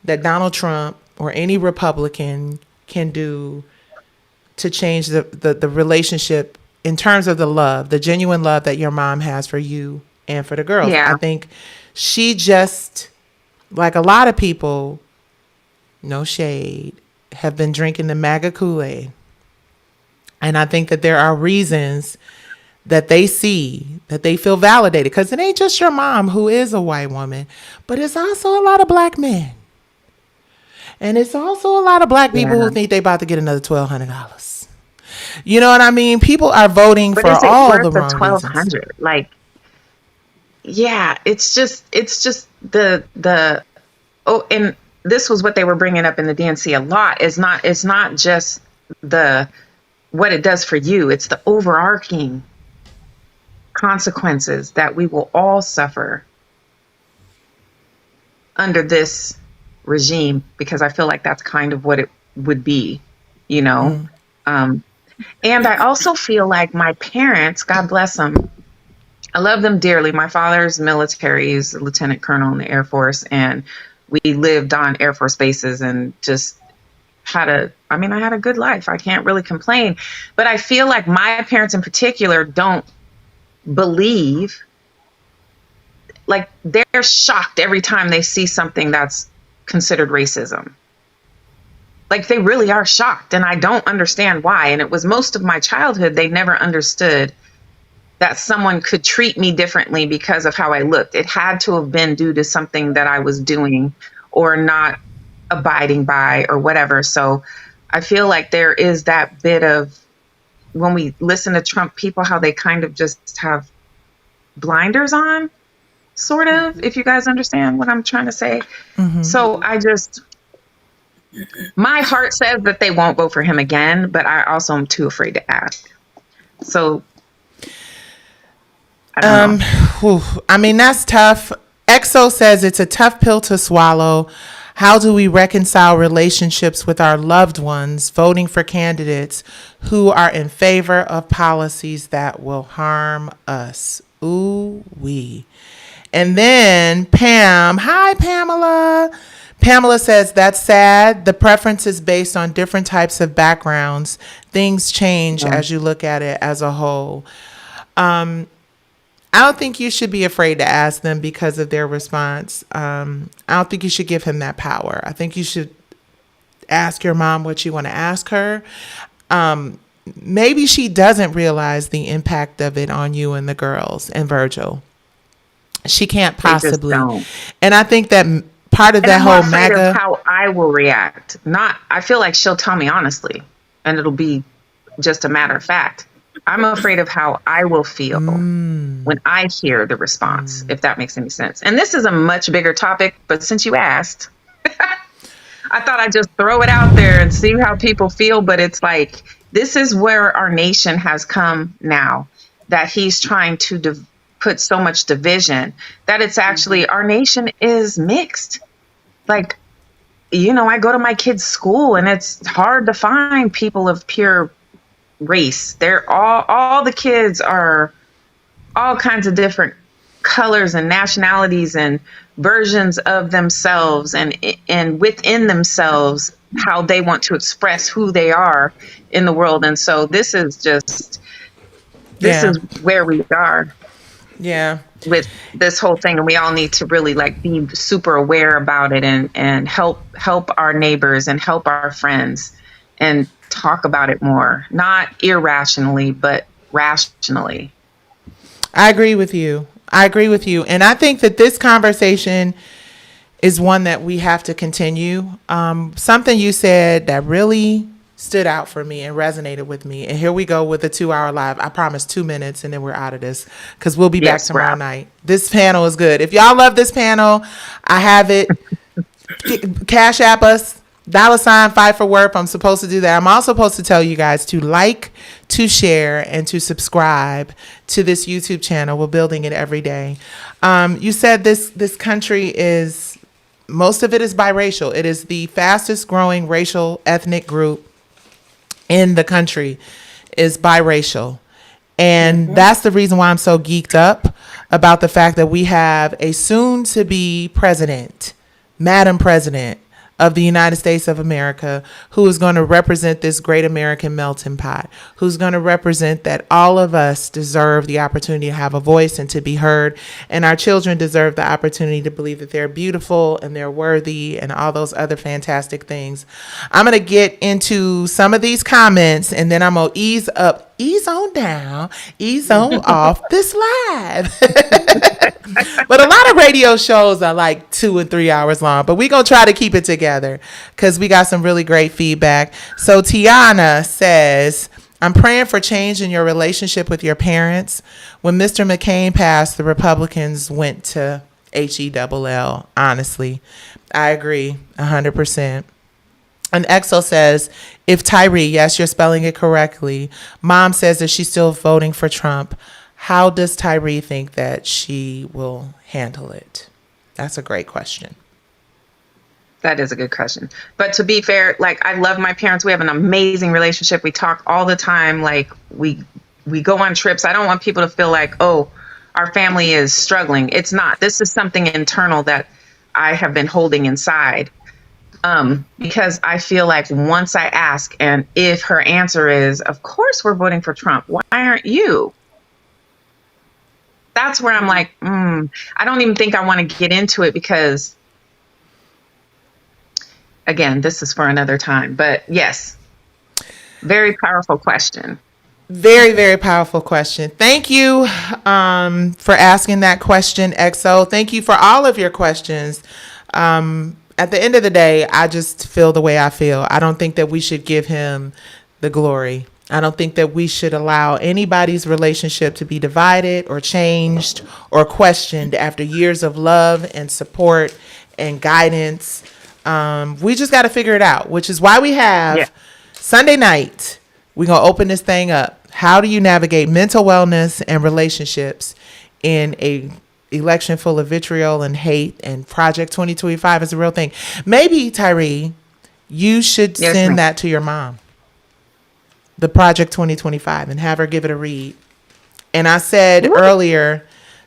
that Donald Trump or any Republican can do to change the relationship in terms of the love, the genuine love that your mom has for you and for the girls. Yeah. I think she just, like a lot of people, no shade, have been drinking the MAGA Kool-Aid. And I think that there are reasons that they see, that they feel validated, because it ain't just your mom who is a white woman, but it's also a lot of black men. And it's also a lot of black people Yeah. who think they about to get another $1,200. You know what I mean? People are voting But for is it all worth the the wrong reasons. 1,200? Like, yeah, it's just the oh, and this was what they were bringing up in the DNC a lot. It's not just the what it does for you. It's the overarching consequences that we will all suffer under this regime, because I feel like that's kind of what it would be, you know. And I also feel like my parents, God bless them, I love them dearly. My father's military, he's a lieutenant colonel in the Air Force, and we lived on Air Force bases and just I had a good life. I can't really complain. But I feel like my parents in particular don't believe, like they're shocked every time they see something that's considered racism. Like they really are shocked, and I don't understand why. And it was most of my childhood, they never understood that someone could treat me differently because of how I looked. It had to have been due to something that I was doing or not abiding by or whatever. So I feel like there is that bit of, when we listen to Trump people, how they kind of just have blinders on, sort of, if you guys understand what I'm trying to say. So my heart says that they won't vote for him again, but I also am too afraid to ask. So I don't know. I mean, that's tough. EXO says it's a tough pill to swallow. How do we reconcile relationships with our loved ones voting for candidates who are in favor of policies that will harm us? Ooh wee. And then Pam, hi Pamela. Pamela says that's sad. The preference is based on different types of backgrounds. Things change as you look at it as a whole. I don't think you should be afraid to ask them because of their response. I don't think you should give him that power. I think you should ask your mom what you want to ask her. Maybe she doesn't realize the impact of it on you and the girls and Virgil. She can't possibly. And I think that part of that whole MAGA. Of how I will react. I feel like she'll tell me honestly, and it'll be just a matter of fact. I'm afraid of how I will feel when I hear the response, if that makes any sense. And this is a much bigger topic, but since you asked, I thought I'd just throw it out there and see how people feel. But it's like, this is where our nation has come now, that he's trying to put so much division that it's actually, our nation is mixed. Like, I go to my kids' school and it's hard to find people of pure race. They're all the kids are all kinds of different colors and nationalities and versions of themselves, and within themselves, how they want to express who they are in the world. And so this is where we are with this whole thing, and we all need to really be super aware about it and help our neighbors and help our friends and talk about it more, not irrationally, but rationally. I agree with you. And I think that this conversation is one that we have to continue. Something you said that really stood out for me and resonated with me. And here we go with a 2-hour live. I promise 2 minutes and then we're out of this because we'll be back tomorrow night. This panel is good. If y'all love this panel, I have it. Cash App us. $ Fight for Worth. I'm supposed to do that. I'm also supposed to tell you guys to like, to share, and to subscribe to this YouTube channel. We're building it every day. You said this country is, most of it is biracial. It is the fastest growing racial ethnic group in the country is biracial. And that's the reason why I'm so geeked up about the fact that we have a soon to be president, Madam President of the United States of America, who is going to represent this great American melting pot, who's going to represent that all of us deserve the opportunity to have a voice and to be heard. And our children deserve the opportunity to believe that they're beautiful and they're worthy and all those other fantastic things. I'm going to get into some of these comments and then I'm going to ease on down, ease on off this live. But a lot of radio shows are like 2 and 3 hours long, but we're going to try to keep it together because we got some really great feedback. So Tiana says, I'm praying for change in your relationship with your parents. When Mr. McCain passed, the Republicans went to HELL. Honestly, I agree 100%. And Exo says, if Tyree, yes, you're spelling it correctly. Mom says that she's still voting for Trump. How does Tyree think that she will handle it? That's a great question. That is a good question. But to be fair, I love my parents. We have an amazing relationship. We talk all the time. We go on trips. I don't want people to feel like, oh, our family is struggling. It's not. This is something internal that I have been holding inside. Because I feel like once I ask, and if her answer is, of course we're voting for Trump, why aren't you? that's where I'm like, I don't even think I want to get into it because, again, this is for another time. But yes, very powerful question. Very, very powerful question. Thank you for asking that question, XO. Thank you for all of your questions. At the end of the day, I just feel the way I feel. I don't think that we should give him the glory. I don't think that we should allow anybody's relationship to be divided or changed or questioned after years of love and support and guidance. We just got to figure it out, which is why we have Sunday night. We're going to open this thing up. How do you navigate mental wellness and relationships in a election full of vitriol and hate, and Project 2025 is a real thing? Maybe, Tyree, you should send that to your mom, the Project 2025, and have her give it a read. And I said earlier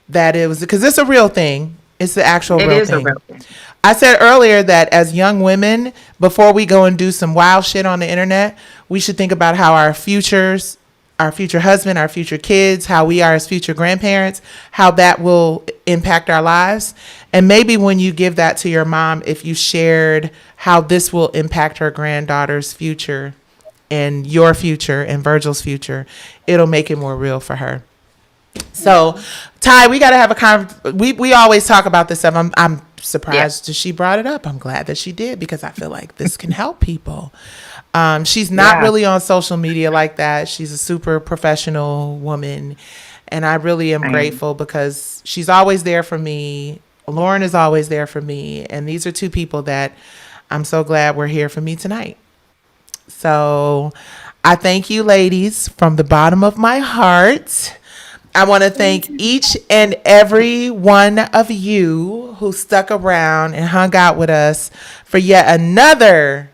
that it was, because it's a real thing. It's the actual real thing. A real thing. I said earlier that as young women, before we go and do some wild shit on the internet, we should think about how our future husband, our future kids, how we are as future grandparents, how that will impact our lives. And maybe when you give that to your mom, if you shared how this will impact her granddaughter's future and your future and Virgil's future, it'll make it more real for her. So, Ty, we got to have we always talk about this stuff. I'm surprised that she brought it up. I'm glad that she did, because I feel like this can help people. She's not really on social media like that. She's a super professional woman, and I really am grateful because she's always there for me. Lauren is always there for me, and these are two people that I'm so glad were here for me tonight. So I thank you, ladies, from the bottom of my heart. I want to thank each and every one of you who stuck around and hung out with us for yet another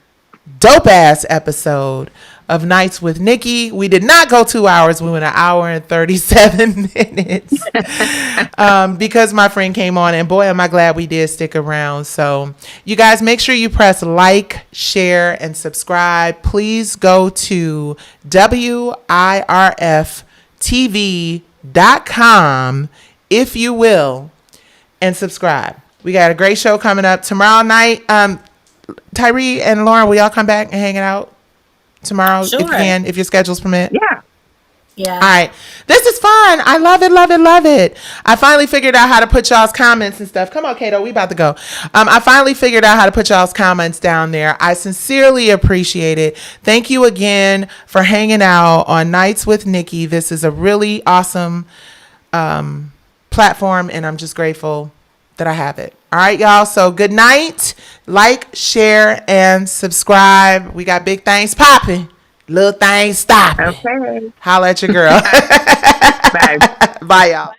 dope ass episode of Nights with Nicci. We did not go 2 hours. We went 1 hour and 37 minutes because my friend came on, and boy, am I glad we did stick around. So you guys, make sure you press like, share, and subscribe. Please go to WIRFTV.com, if you will, and subscribe. We got a great show coming up tomorrow night. Tyree and Lauren, will y'all come back and hang out tomorrow if you can, if your schedules permit? Yeah. All right. This is fun. I love it, love it, love it. I finally figured out how to put y'all's comments and stuff. Come on, Kato, we about to go. I finally figured out how to put y'all's comments down there. I sincerely appreciate it. Thank you again for hanging out on Nights with Nicci. This is a really awesome platform, and I'm just grateful that I have it. All right, y'all. So good night. Like, share, and subscribe. We got big things popping. Little things stopping. Okay. Holla at your girl. Bye. Bye, y'all.